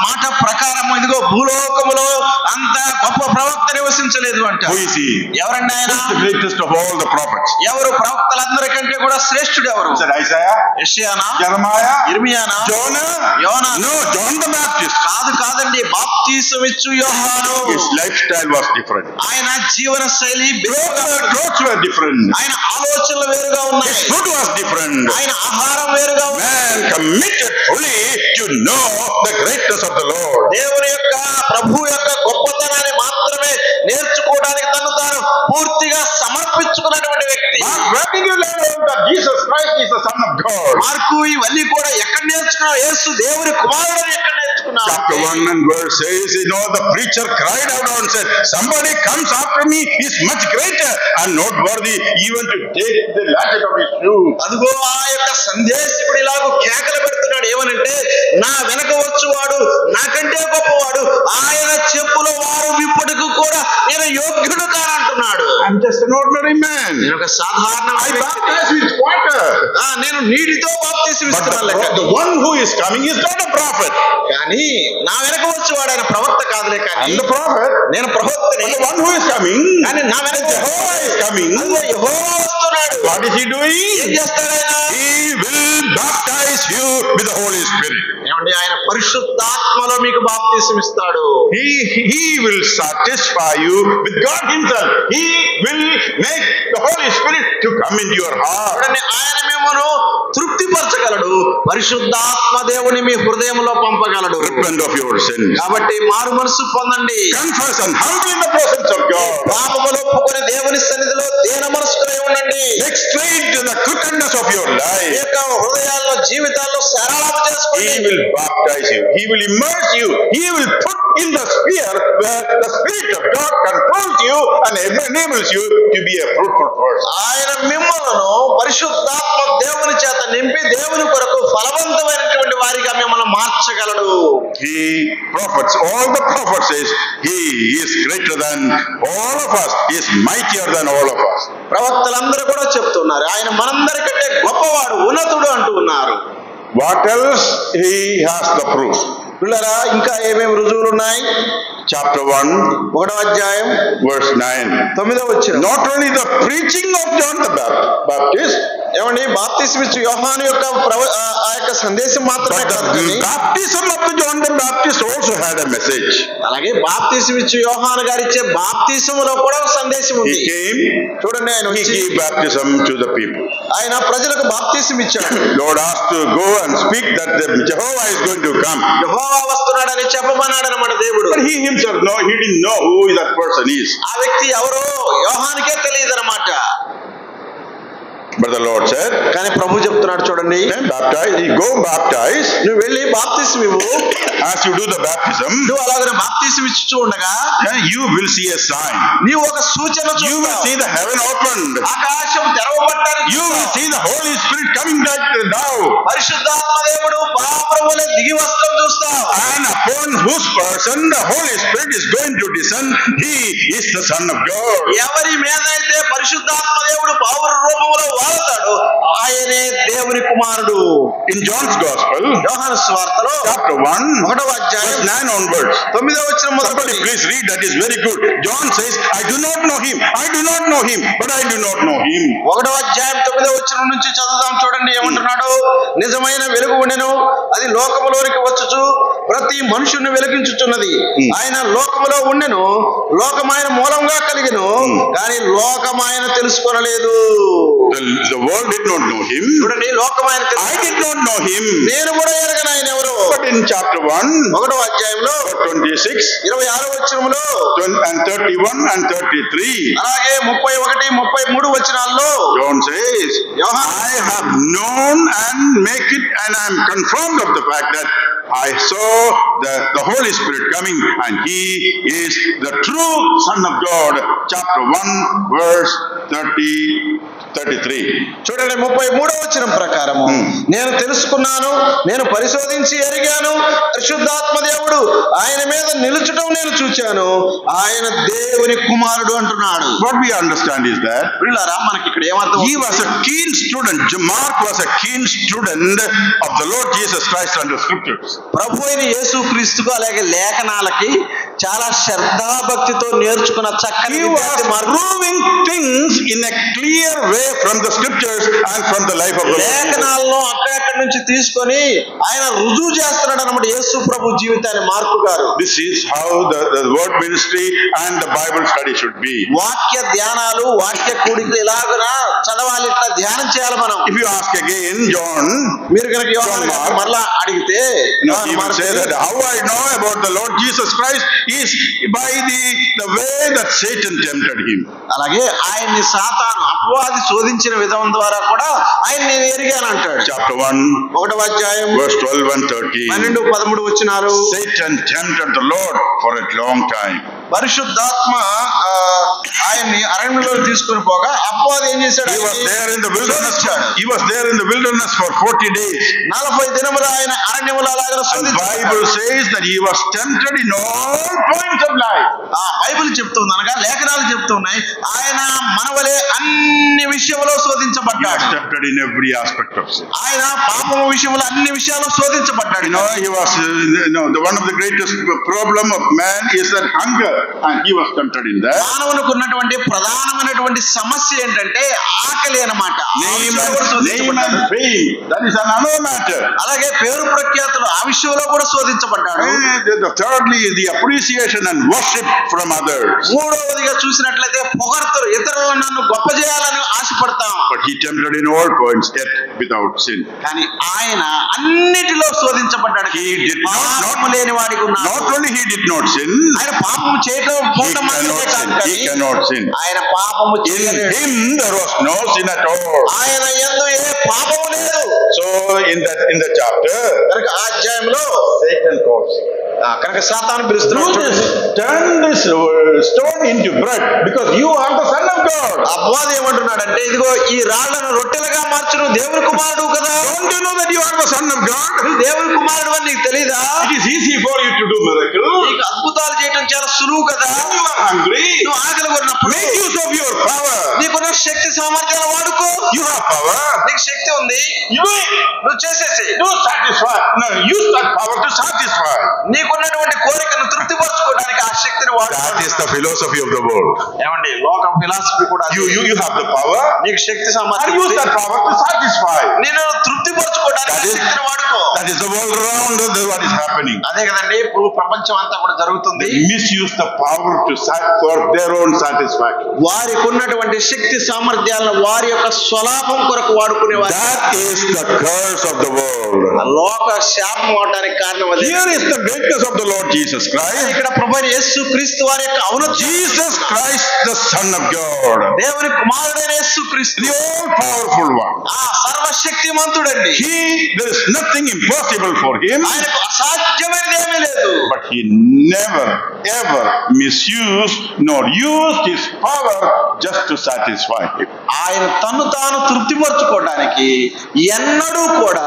మాట ప్రకారం ఇదిగో భూలోకములో అంత గొప్ప ప్రవక్త నివసించలేదు అంట. Who is he? ఎవరండి ఆయన? Who is the greatest of all the prophets? ఎవరు ప్రవక్తలందరికంటే కూడా శ్రేష్ఠుడు ఎవరు? Is it Isaiah? యెషయానా? Jeremiah? ఇర్మియానా? Jonah? Yona? No, John the Baptist. కాదండి, బాప్తీసం ఇచ్చు యోహాను. His lifestyle was different. ఆయన జీవన శైలి Clothes were different. ఆయన ఆలోచనలు వేరుగా ఉన్నాయి. His food was different. ఆయన ఆహారం వేరుగా ఉంది. Man committed fully to know the greatness of the Lord. దేవుని యొక్క ప్రభు యొక్క గొప్పతనాన్ని మాత్రమే నేర్చుకోవడానికి తను తాను పూర్తిగా సమర్పించుకున్నటువంటి వ్యక్తి. Where did you learn that Jesus Christ is the Son of God? Mark ఇవన్నీ కూడా ఎక్కడ నేర్చుకున్నావు? యేసు దేవుని కుమారుడు ఎక్కడ నేర్చుకున్నావు? Chapter 1 and verse says, the preacher cried out and said, somebody comes after me is much greater and not worthy even to take the latchet of his shoe. అదిగో ఆ యొక్క సందేశకుడు ఇలాగూ కేకలు పెడుతున్నాడు. ఏమనంటే, నా వెనక వచ్చువాడు నాకంటే గొప్పవాడు, ఆయన చెప్పుల వారు విప్పుటకు కూడా నేను యోగ్యుడు కానంటున్నాడు. I'm just an ordinary man. నేను ఒక సాధారణ I baptize with water. నేను నీటితో బాప్తిసం ఇస్తున్నాను. The one who is coming is not a prophet. కానీ నా వెనక వచ్చేవాడు ఆయన ప్రవక్త కాదులే. కానీ I'm the prophet. నేను ప్రవక్తని. But the one who is coming, కానీ నా వెనక Jehovah is coming. యెహోవా వస్తున్నాడు. What is he doing? ఏం చేస్తాడు ఆయన? He will baptize you with the Holy Spirit. ఏమండి, ఆయన పరిశుద్ధాత్మలో మీకు బాప్తిసం ఇస్తాడు. He will satisfy you with God himself. He will make the Holy Spirit to come into your heart. ఆయన మిమ్మల్ని తృప్తిపరచగలడు. పరిశుద్ధాత్మ దేవుని మీ హృదయంలో పంపగలడు. Repent of your sins. కాబట్టి మారు మనసు పొందండి. Confess and humble in the presence of God. పాపములు ఒప్పుకొని దేవుని సన్నిధిలో దీన మనస్కులై ఉండండి. Make straight the crookedness of your life. ఈ యొక్క హృదయాల్లో జీవితాల్లో సరళము చేసుకోండి. He will baptize you. He will immerse you. He will put in the sphere where the Spirit of God controls you and enables you to be a fruitful person. ఆయన మిమ్మల్ని పరిశుద్ధాత్మ దేవుని చేత నింపి దేవుని కొరకు ఫలవంతమైనటువంటి వారిగా మిమ్మల్ని మార్చగలడు. All the prophets says he is greater than all of us. He is mightier than all of us. ప్రవక్తలందరూ కూడా చెప్తున్నారు ఆయన మనందరికంటే గొప్పవాడు, ఉన్నతుడు అంటూ ఉన్నారు. What else? He has the proof. పిల్లరా, ఇంకా ఏమేమి రుజువులు ఉన్నాయి? Chapter 1, 1వ అధ్యాయం verse 9. 9వ వచనం. Not only the preaching of John the Baptist, ఏమండి, బాప్తిసం ఇచ్చే యోహాను యొక్క ఆ యొక్క సందేశం మాత్రమే but కాదు, the baptism of the John the Baptist also had a message. అలాగే బాప్తిసం ఇచ్చే యోహాను గారు ఇచ్చే బాప్తిసములో కూడా ఒక సందేశం He ఉంది. came, చూడండి, ఆయన he వచ్చి gave baptism to the people. ఆయన ప్రజలకు బాప్తిసం ఇచ్చాడు. Lord asked to go and speak that Jehovah is going to come. యెహోవా వస్తున్నాడని చెప్పమన్నాడు అన్నమాట దేవుడు. But he himself he didn't know who that person is. ఆ వ్యక్తి ఎవరో యోహానుకే తెలియదు అన్నమాట. But the Lord said, కానీ ప్రభు చెప్తున్నాడు చూడండి, go baptize. నువ్వు వెళ్ళి బాప్తిసం ఇవ్వు. As you do the baptism, నువ్వు అలాగే బాప్తిసం ఇస్తూ ఉండగా you will see a sign. నీవు ఒక సూచన You will see the heaven opened. ఆకాశం తెరవబడ్డాన్ని You will see the Holy Spirit coming down. పరిశుద్ధాత్మ దేవుడు పాపములే దిగి వస్తం చూస్తావు. And upon whose person the Holy Spirit is going to descend, he is the Son of God. ఎవరి మీద అయితే పరిశుద్ధాత్మ దేవుడు పౌర రూపంలో వాడతాడు ఆయనే దేవుని కుమారుడు. In John's Gospel, యోహాను సువార్తలో chapter 1, 1వ అధ్యాయం verse 9 onwards. 9వ వచనం Somebody మొదలుకొని please read, that is very good. John says, I do not know him, I do not know him, but I do not know him. 1వ అధ్యాయం 9వ వచనం నుంచి చదువుదాం. చూడండి ఏమంటున్నాడు. నిజమైన వెలుగు ఉండెను, అది లోకములోనికి వచ్చుచు ప్రతి మనుషుని వెలిగించుచున్నది. ఆయన లోకములో ఉండెను, లోకమైన మూలంగా కలిగెను, కానీ లోకమైన తెలుసుకొనలేదు. The world did not know him. చూడండి, లోకమైన I did not know him. నేను కూడా ఎరగను ఆయన ఎవరు. But in chapter 1, 1వ అధ్యాయంలో 26, 26వ వచనంలో and 31 and 33, అలాగే 31, 33 వచనాల్లో John says, I have known and make it, and I am confirmed of the fact that I saw the Holy Spirit coming, and he is the true Son of God. Chapter 1, verse 33. చూడండి, 33వ వచనం ప్రకారము నేను తెలుసుకున్నాను, నేను పరిశోధించి ఎరిగాను, పరిశుద్ధాత్మ దేవుడు ఆయన మీద నిలుచటం నేను చూచాను, ఆయన దేవుని కుమారుడు అంటున్నాడు. What we understand is that పిల్లరా, మనకి ఇక్కడ ఏమర్థం? he was a keen student. Mark was a keen student of the Lord Jesus Christ and the scriptures. ప్రభు అయిన యేసుక్రీస్తుకు అలాగే లేఖనాలకి చాలా శ్రద్ధాభక్తితో నేర్చుకున్న చక్కని He was proving things in a clear way from the scriptures and from the life of the Lord. లేఖనాలను అక్కడక్కడి నుంచి తీసుకొని ఆయన రుజువు చేస్తున్నాడు అన్నమాట యేసు ప్రభు జీవితాన్ని మార్కు గారు. This is how the word ministry and the Bible study should be. వాక్య ధ్యానాలు, వాక్య కూడికలు ఇలాగునా చదవాలి, ఇట్లా ధ్యానం చేయాలి మనం. If you ask again, John, మీరు కనుక యోహాను గారిని మరలా అడిగితే he will say that how I know about the Lord Jesus Christ is by the way that Satan tempted him. అలాగే ఆయన్ని సాతాను అపవాది శోధించిన విధానం ద్వారా కూడా ఆయన నేను ఎరిగాను అంటాడు. Chapter 1, 1వ అధ్యాయం verse 12 and 13. 12, 13 వచనాలు. Satan tempted the Lord for a long time. పరిశుద్ధాత్మ ఆయన్ని అరణ్యంలో తీసుకుని పోగా అపవాది ఏం చేశాడు? He was there in the wilderness. He was there in the wilderness for 40 days. 40 దినములు ఆయన అరణ్యములో అలాగే And Bible says that he was tempted in all points of life. Bible చెప్తుంది, అనగా లేఖనాలు చెప్తున్నాయి, ఆయన మనవలే అన్ని విషయంలో He శోధించబడ్డాడు. was tempted in every aspect of sin. ఆయన పాపము విషయంలో అన్ని విషయాల్లో శోధించబడ్డాడు. He was, the one of the greatest problem of man is that hunger, and he was tempted in that. మానవునికి ఉన్నటువంటి ప్రధానమైనటువంటి సమస్య ఏంటంటే ఆకలి అన్నమాట. Name and fame, that is another matter. అలాగే పేరు ప్రఖ్యాతులు ఆ విషయంలో కూడా శోధించబడ్డాడు. Thirdly, the appreciation and worship from others. మూడవదిగా చూసినట్లయితే పొగడ్తలు, ఇతరులను నన్ను గొప్ప చేయాలని ఆశపడతాం. But he tempted in all points, yet without sin. కానీ ఆయన అన్నిటిలో శోధించబడ్డాడు. He did పాపము లేని వాడికి ఉన్నాడు. not only he did not sin, ఆయన పాపము చేయటం పోవటం మాత్రమే కాదు, he cannot sin. ఆయన పాపము In చేయలేడు. him there was no sin at all. ఆయన యందు ఏ పాపము లేదు. So in the chapter, కనుక ఆ అధ్యాయంలో Satan calls. కనుక సాతాను పిలుస్తున్నాడు. Turn this stone into bread because you are the Son of God. అపవాది ఏమంటున్నాడంటే, ఇదిగో ఈ రాళ్లను రొట్టెలుగా మార్చును దేవుని కుమారుడు కదా. Don't you know that you are the Son of God? నువ్వు దేవుని కుమారుడు అని నీకు తెలీదా? It is easy for you to do miracles. నీకు అద్భుతాలు చేయటం చాలా సులువు కదా. When you are hungry, నువ్వు ఆకలి కొన్నప్పుడు make use of your power. నీకున్న శక్తి సామర్థ్యాలు వాడుకో. You have power. నీకు శక్తి ఉంది, You నువ్వు చేసేసి. do satisfy. No, use that power to satisfy. నీకున్నటువంటి కోరికను తృప్తిపరచుకోవడానికి ఆ శక్తిని వాడు. That is the philosophy of the world. ఏమండి, లోకం ఫిలాసఫీ కూడా అదే. You have the power. నీకు శక్తి And సామర్థ్యం use ఉంది. that power to satisfy. నేను తృప్తిపరచుకోవడానికి ఆ శక్తిని వాడుకో. That is the world around us, what is happening. అదే కదండి ఇప్పుడు ప్రపంచం అంతా కూడా జరుగుతుంది. They misuse the power for their own satisfaction. వారికి ఉన్నటువంటి శక్తి సామర్థ్యాలను వారి యొక్క స్వలాభం కొరకు వాడుకునేవారు. That is the curse of the world. లోక శాపం అవడానికి కారణం అదే. Here is the greatness of the Lord Jesus Christ. ఇక్కడ ప్రభువైన యేసు క్రీస్తు వారి యొక్క ఔన్నత్యం. Jesus Christ, the Son of God. దేవుని కుమారుడైన యేసు క్రీస్తు, The all-powerful one. ఆ సర్వశక్తిమంతుడండి. There is nothing impossible for him. ఆయనకు అసాధ్యమైనది ఏమీ లేదు. But he never, ever misused nor used his power just to satisfy him. ఆయన తన్ను తాను తృప్తిపరచుకోవడానికి ఎన్నడూ కూడా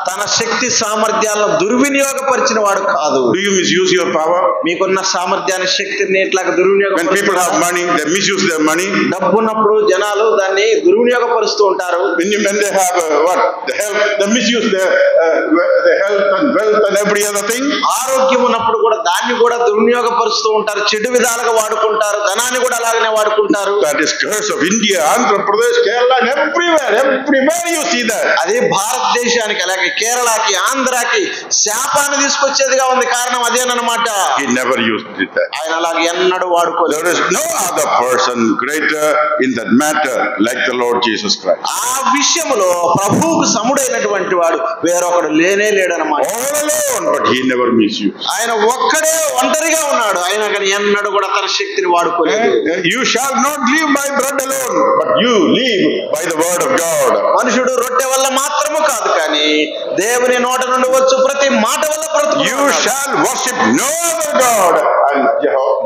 తన శక్తి సామర్థ్యాలను దుర్వినియోగపరిచిన వాడు కాదు. Do you misuse your power? మీకున్న సామర్థ్యాన్ని శక్తిని ఇట్లాగా When people దుర్వినియోగం, have money, they misuse their money. డబ్బు ఉన్నప్పుడు జనాలు దాన్ని దుర్వినియోగపరుస్తూ ఉంటారు. When they have the health, they misuse the health and wealth and every other thing. ఆరోగ్యం ఉన్నప్పుడు కూడా దాన్ని కూడా దుర్వినియోగపరుస్తూ ఉంటారు, చెడు విధాలుగా వాడుకుంటారు, ధనాన్ని కూడా అలాగనే వాడుకుంటారు. That is curse of India, Andhra Pradesh, Kerala, and everywhere you see that. అదే భారతదేశానికి అలాగే కేరళకి ఆంధ్రాకి శాపాన్ని తీసుకొచ్చేదిగా ఉంది. కారణం అదేనమాట. He never used it. ఆయన అలాగే ఎన్నడూ వాడుకోలేదు. There is no other person greater in that matter like the Lord Jesus Christ. ఆ విషయంలో ప్రభువుకు సముడైనటువంటి వాడు వేరొకడు లేనే లేడనమాట. All alone, but he never misused. ఆయన ఒక్కడే ఒంటరిగా ఉన్నాడు, ఆయన కానీ ఎన్నడూ కూడా తన శక్తిని వాడుకోలేదు. You shall not live by bread alone, but you live by the word of God. మనుషుడు రొట్టె వల్ల మాత్రము కాదు, కానీ దేవుని నోట నుండి వచ్చు ప్రతి మాట వల్ల బ్రతుకు. You shall worship no other God and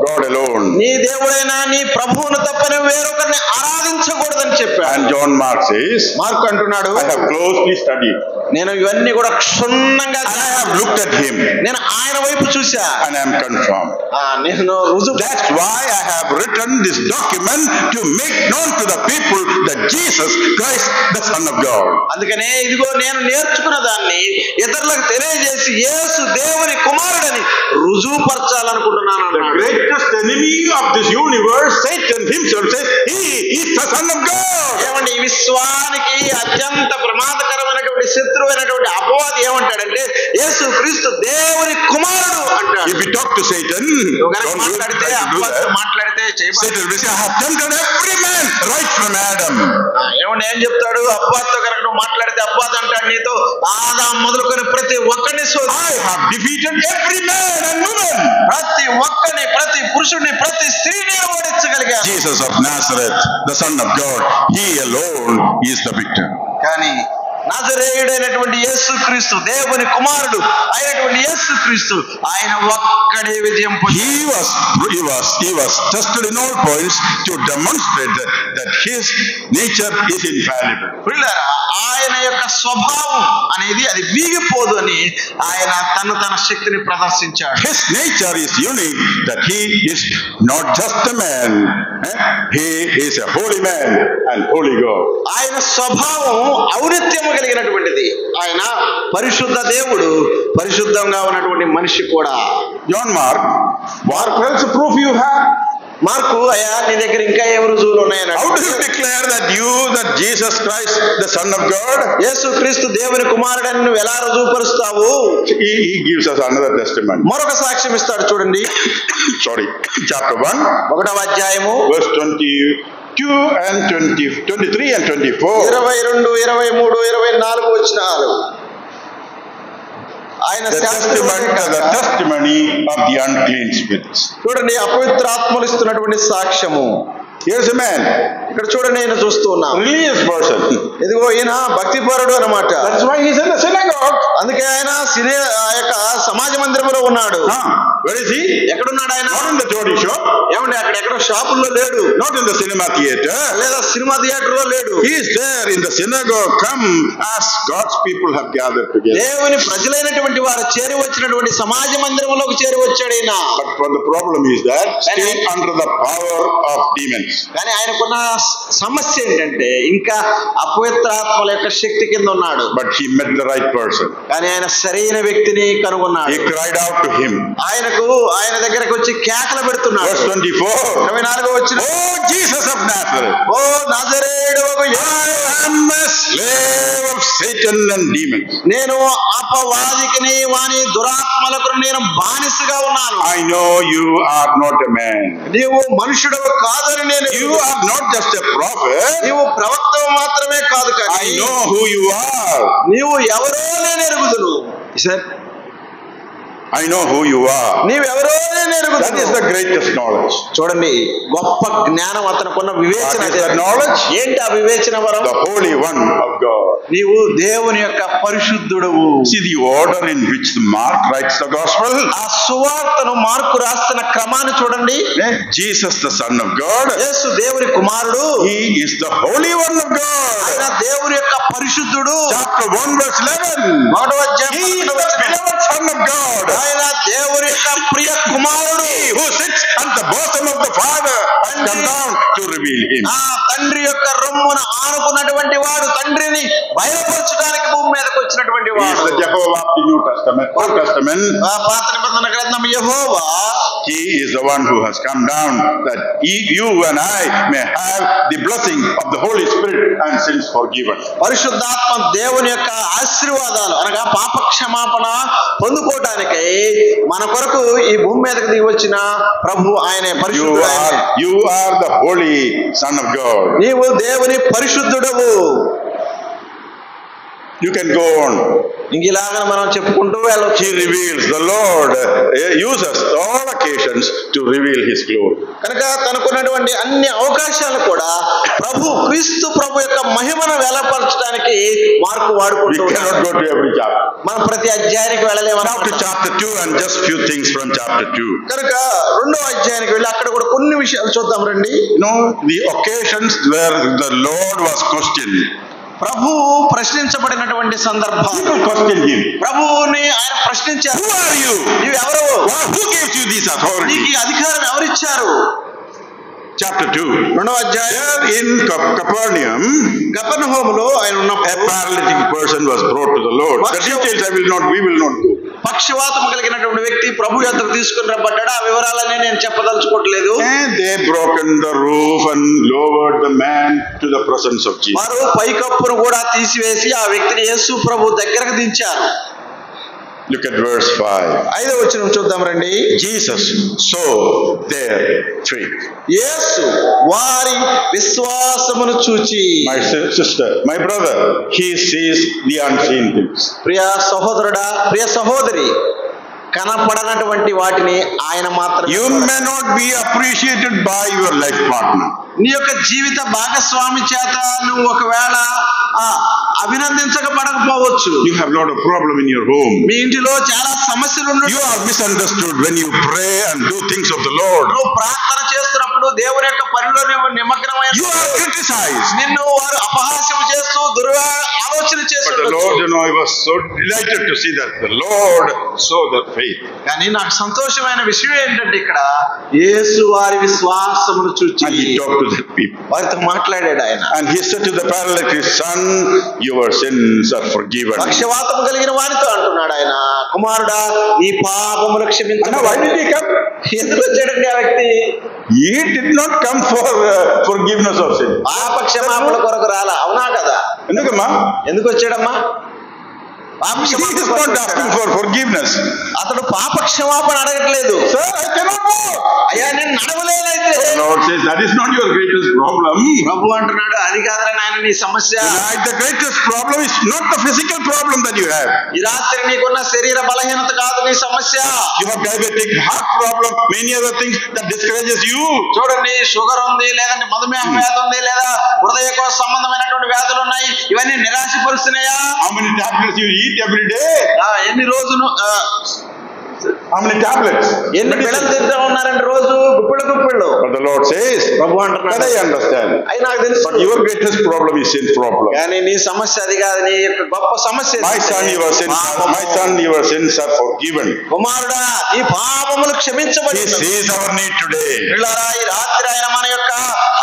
God alone. నీ దేవుడైనా నీ ప్రభువును తప్పని వేరొకరిని ఆరాధించకూడదని చెప్పాడు. And John Mark says, mark అంటున్నాడు, I have closely studied. నేను ఇవన్నీ కూడా క్షుణ్ణంగా I have looked at him నేను ఆయన వైపు చూసా, and I am confirmed. నేను రుజువు. That's why I have written this document to make known to the people that Jesus Christ, the Son of God. అందుకనే ఇదిగో నేను నేర్చుకున్న దాన్ని ఇతరులకు తెలియజేసి యేసు దేవుని కుమారుడని రుజువుపరచాలనుకుంటున్నాను. The greatest enemy of this universe, Satan himself, says he is the Son of God. ఏమండి, ఈ విశ్వానికి అత్యంత ప్రమాదకరమైనటువంటి శత్రువైనటువంటి అపవాది ఏమంటాడంటే యేసు క్రీస్తు దేవుని కుమారుడు అంటాడు. If we talk to Satan, మాట్లాడితే అపవాదితో మాట్లాడితే Satan will say, I have tempted every man right from Adam. ఏమండి ఏం చెప్తాడు? అపవాదితో కనుక నువ్వు మాట్లాడితే అపవాది అంటాడు నీతో ఆదాము మొదలుకొని ప్రతి ఒక్కరిని I have defeated every man and woman. ప్రతి ఒక్కరిని, ప్రతి పురుషుడిని, ప్రతి స్త్రీని ఓడించగలిగా. Jesus of Nazareth, the Son of God, he alone is the victor. కానీ నజరేయుడైనటువంటి యేసు క్రీస్తు, దేవుని కుమారుడు అయినటువంటి యేసు క్రీస్తు, ఆయన ఒక్కడే విజయం పొందాడు. He was tested in all points to demonstrate that his nature is infallible. పిల్లరా, ఆయన యొక్క స్వభావం అనేది అది వీగిపోదు అని ఆయన తన శక్తిని ప్రదర్శించాడు. His nature is unique, that he is not just a man, he is a holy man and holy God. ఆయన స్వభావం ఔన్నత్యము కలిగినటువంటిది. ఆయన పరిశుద్ధ దేవుడు, పరిశుద్ధంగా ఉన్నటువంటి మనిషి కూడా. John Mark, what else proof you have? Mark, అయ్యా నీ దగ్గర ఇంకా ఏం రుజువులు ఉన్నాయని. How do you declare that Jesus Christ, the Son of God? యేసు క్రీస్తు దేవుని కుమారుడని నువ్వు ఎలా రుజువుపరుస్తావు? He gives us another testimony. మరొక సాక్ష్యం ఇస్తాడు చూడండి. Chapter 1, 1వ అధ్యాయము verse 22 and 23 and 24. 22, 23, 24 వచనాలు. ఆయన The testimony of the unclean spirits. చూడండి, అపవిత్రాత్మలు ఇస్తున్నటువంటి సాక్ష్యము. Here's a man, ఇక్కడ చూడండి, నేను చూస్తూ ఉన్నా, religious person. ఇదిగో ఈయన భక్తిపరుడు అన్నమాట. That's why he's in the synagogue. అందుకే ఆయన ఆ యొక్క సమాజ మందిరంలో ఉన్నాడు. Where is he? ఎక్కడున్నాడు ఆయన? Not in the jewelry shop. ఏమండి, అక్కడ ఎక్కడో షాపుల్లో లేడు, Not in the cinema theater. లేదా సినిమా థియేటర్ లో లేడు. He is there in the synagogue. Come, as God's people have gathered together. దేవుని ప్రజలైనటువంటి వారు చేరి వచ్చినటువంటి సమాజ మందిరంలోకి చేరి వచ్చాడు ఈయన. But the problem is that still under the power of demons. కానీ ఆయనకున్న సమస్య ఏంటంటే ఇంకా అపవిత్రాత్మల యొక్క శక్తి కింద ఉన్నాడు. But he met the right person. కానీ ఆయన సరైన వ్యక్తిని కనుగొన్నాడు. He cried out to him. ఆయన దగ్గరకు వచ్చి కేకలు పెడుతున్నాడు. Verse 24. 24 వచ్చిన, Oh Jesus of Nazareth, oh నజరేయుడవగు I am a slave of Satan and demons. నేను అపవాదికిని వాని దురాత్మలకు నేను బానిసగా ఉన్నాను. I know you are not a man. నీవు మనుషుడవు కాదని నేను. You are not just a prophet. నీవు ప్రవక్తవు మాత్రమే కాదు, కానీ I know who you are. నీవు ఎవరో నేను ఎరుగుదును. I know who you are. నీవెవరో నేను ఎరుగుదును. That is the greatest knowledge. చూడండి, గొప్ప జ్ఞానం అతనుకున్న వివేచన. What is that knowledge? ఏంటి ఆ వివేచన వరం? The Holy One of God. నీవు దేవుని యొక్క పరిశుద్ధుడవు. See the order in which Mark writes the gospel. ఆ సువార్తను మార్కు రాస్తున్న క్రమాన్ని చూడండి. Jesus the Son of God. యేసు దేవుని కుమారుడు. He is the Holy One of God. ఆయన దేవుని యొక్క పరిశుద్ధుడు. Chapter 1 verse 11. He is the beloved Son of God. ఆయన దేవుని యొక్క ప్రియ కుమారుడు. He who sits at the bosom of the Father has come down to reveal him. ఆ తండ్రి యొక్క రొమ్మున ఆనుకున్నటువంటి వాడు, తండ్రిని బయలుపరచడానికి భూమి మీదకి వచ్చినటువంటి He is వాడు. the Jehovah of the New Testament, Old Testament. ఆ పాత నిబంధన గ్రంథం యెహోవా. He is the one who has come down that you and I may have the blessing of the Holy Spirit and sins forgiven. పరిశుద్ధాత్మ దేవుని యొక్క ఆశీర్వాదాలు అనగా పాప క్షమాపణ పొందుకోవటానికి మన కొరకు ఈ భూమి మీదకి దిగి వచ్చిన ప్రభు ఆయనే పరిశుద్ధుడు. You are the Holy Son of God. నీవు దేవుని పరిశుద్ధుడవు. You can go on. ఇంకిలాగా మనం చెప్పుకుంటూ వెళ్ళొచ్చు. He reveals, the Lord uses all occasions to reveal His glory. కనుక తనకున్నటువంటి అన్ని అవకాశాలు కూడా క్రీస్తు ప్రభు యొక్క మహిమను వెల్లపరచడానికి మార్కు వాడుకుంటూ We cannot go to every chapter. మనం ప్రతి అధ్యాయానికి వెళ్ళలేము. Now to chapter 2 and just few things from chapter 2. కనుక రెండో అధ్యాయానికి వెళ్ళి అక్కడ కూడా కొన్ని విషయాలు చూద్దాం రండి. The occasions where the Lord was questioned. ప్రభు ప్రశ్నించబడినటువంటి సందర్భం. People questioned him. ప్రభువుని ఆయన ప్రశ్నించారు. Who are you? నీవు ఎవరు? Who gave you this authority? నీకు ఈ అధికారం ఎవరిచ్చారు? Chapter 2. రెండవ అధ్యాయం. In Capernaum, కపెర్నహూములో ఆయన a ఉన్నప్పుడు paralytic person was brought to the Lord. The details we will not go. పక్షవాతం కలిగినటువంటి వ్యక్తి ప్రభు యొద్దకు తీసుకుని రబ్బడ్డాడు. ఆ వివరాలన్నీ నేను చెప్పదలుచుకోవట్లేదు. And they broken the roof and lowered the man to the presence of Jesus. వారు పైకప్పును కూడా తీసివేసి ఆ వ్యక్తిని యేసు ప్రభు దగ్గరకు దించారు. Look at verse 5. 5వ వచనం చూద్దాం రండి. Jesus saw their faith. యేసు వారి విశ్వాసమును చూచి. My sister, my brother, he sees the unseen things. ప్రియ సహోదరుడా, ప్రియ సహోదరి, కనపడనటువంటి వాటిని ఆయన మాత్రమే. You may not be appreciated by your life partner. నీ యొక్క జీవిత భాగస్వామి చేత నువ్వు ఒకవేళ అభినందించకపోవచ్చు. You have a lot of problem in your home. మీ ఇంటిలో చాలా సమస్యలు ఉన్నాయి. You are misunderstood when you pray and do things of the Lord. నువ్వు ప్రార్థన చేస్తున్నప్పుడు దేవుని యొక్క పనిలో నిమగ్నమై You are criticized. నిన్ను వారు అపహాస్యం చేస్తూ ఆలోచన చేస్తున్నారు. But the Lord, I was so delighted to see that the Lord saw their faith. కానీ నాకు సంతోషమైన విషయం ఏంటంటే ఇక్కడ యేసు వారి విశ్వాసమును చూచి. And he talked to the people. వారితో మాట్లాడాడు ఆయన. And he said to the paralytic son, your sins are forgiven. పక్షవాతం కలిగిన వారితో అంటున్నాడు ఆయన, కుమారుడా నీ పాపములు క్షమించబడ్డాయి. Why did he come? ఎందుకు వచ్చాడండి ఆ వ్యక్తి? He did not come for forgiveness of sin. పాప క్షమాపణ కొరకు రాలా, అవునా కదా? ఎందుకమ్మా? ఎందుకు వచ్చాడమ్మా? He is not asking for forgiveness. అతడు పాప క్షమాపణ అడగట్లేదు. Sir, I cannot walk. అయ్యా నేను నడవలేనైతే. The Lord says that is not your greatest problem. ప్రభు అంటున్నాడు అది కాదురా నాయన నీ సమస్య. The greatest problem is not the physical problem that you have. ఈ రాత్రి నీకున్న శరీర బలహీనత కాదు నీ సమస్య. You have diabetic heart problem, many other things that discourages you. చూడండి, షుగర్ ఉంది, లేదంటే మధుమేహ వ్యాధి ఉంది, లేదా హృదయకోశ సంబంధమైనటువంటి వ్యాధులు ఉన్నాయి. ఇవన్నీ నిరాశపరుస్తున్నాయా? How many tablets you eat every day? ఎన్ని రోజులు How many tablets? ఎన్ని పిల్లలు తింటూ ఉన్నారంటే రోజు గుప్పిళ్ళు. But the Lord says, ప్రభు అంటున్నాడు, that I understand. అయి నాకు తెలుసు. But your greatest problem is sin problem. కానీ నీ సమస్య అది కాదు. నీ యొక్క గొప్ప సమస్య My son, your sins are forgiven. కుమారుడా నీ పాపములు క్షమించబడి. He sees our need today. పిల్లరా ఈ రాత్రి ఆయన మన యొక్క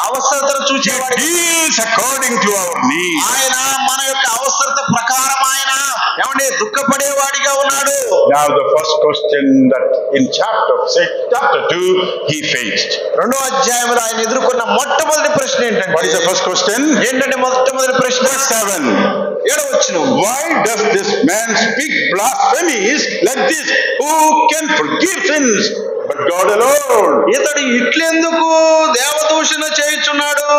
అవసరతను చూచేవాడు. He deals according to our need. ఆయన మన యొక్క అవసరత ప్రకారం ఆయన ఏమంటే దుఃఖపడేవాడిగా ఉన్నాడు. Now the first question that in chapter 2 he faced. రెండో అధ్యాయంలో ఆయన ఎదుర్కొన్న మొట్టమొదటి ప్రశ్న ఏంటంటే, What is the first question? ఏంటంటే మొట్టమొదటి ప్రశ్న 7. 7వ వచనం. Why does this man speak blasphemies like this? Who can forgive sins but God alone? ఇతడు ఇట్లెందుకు దేవదూషణ చేయుచున్నాడు?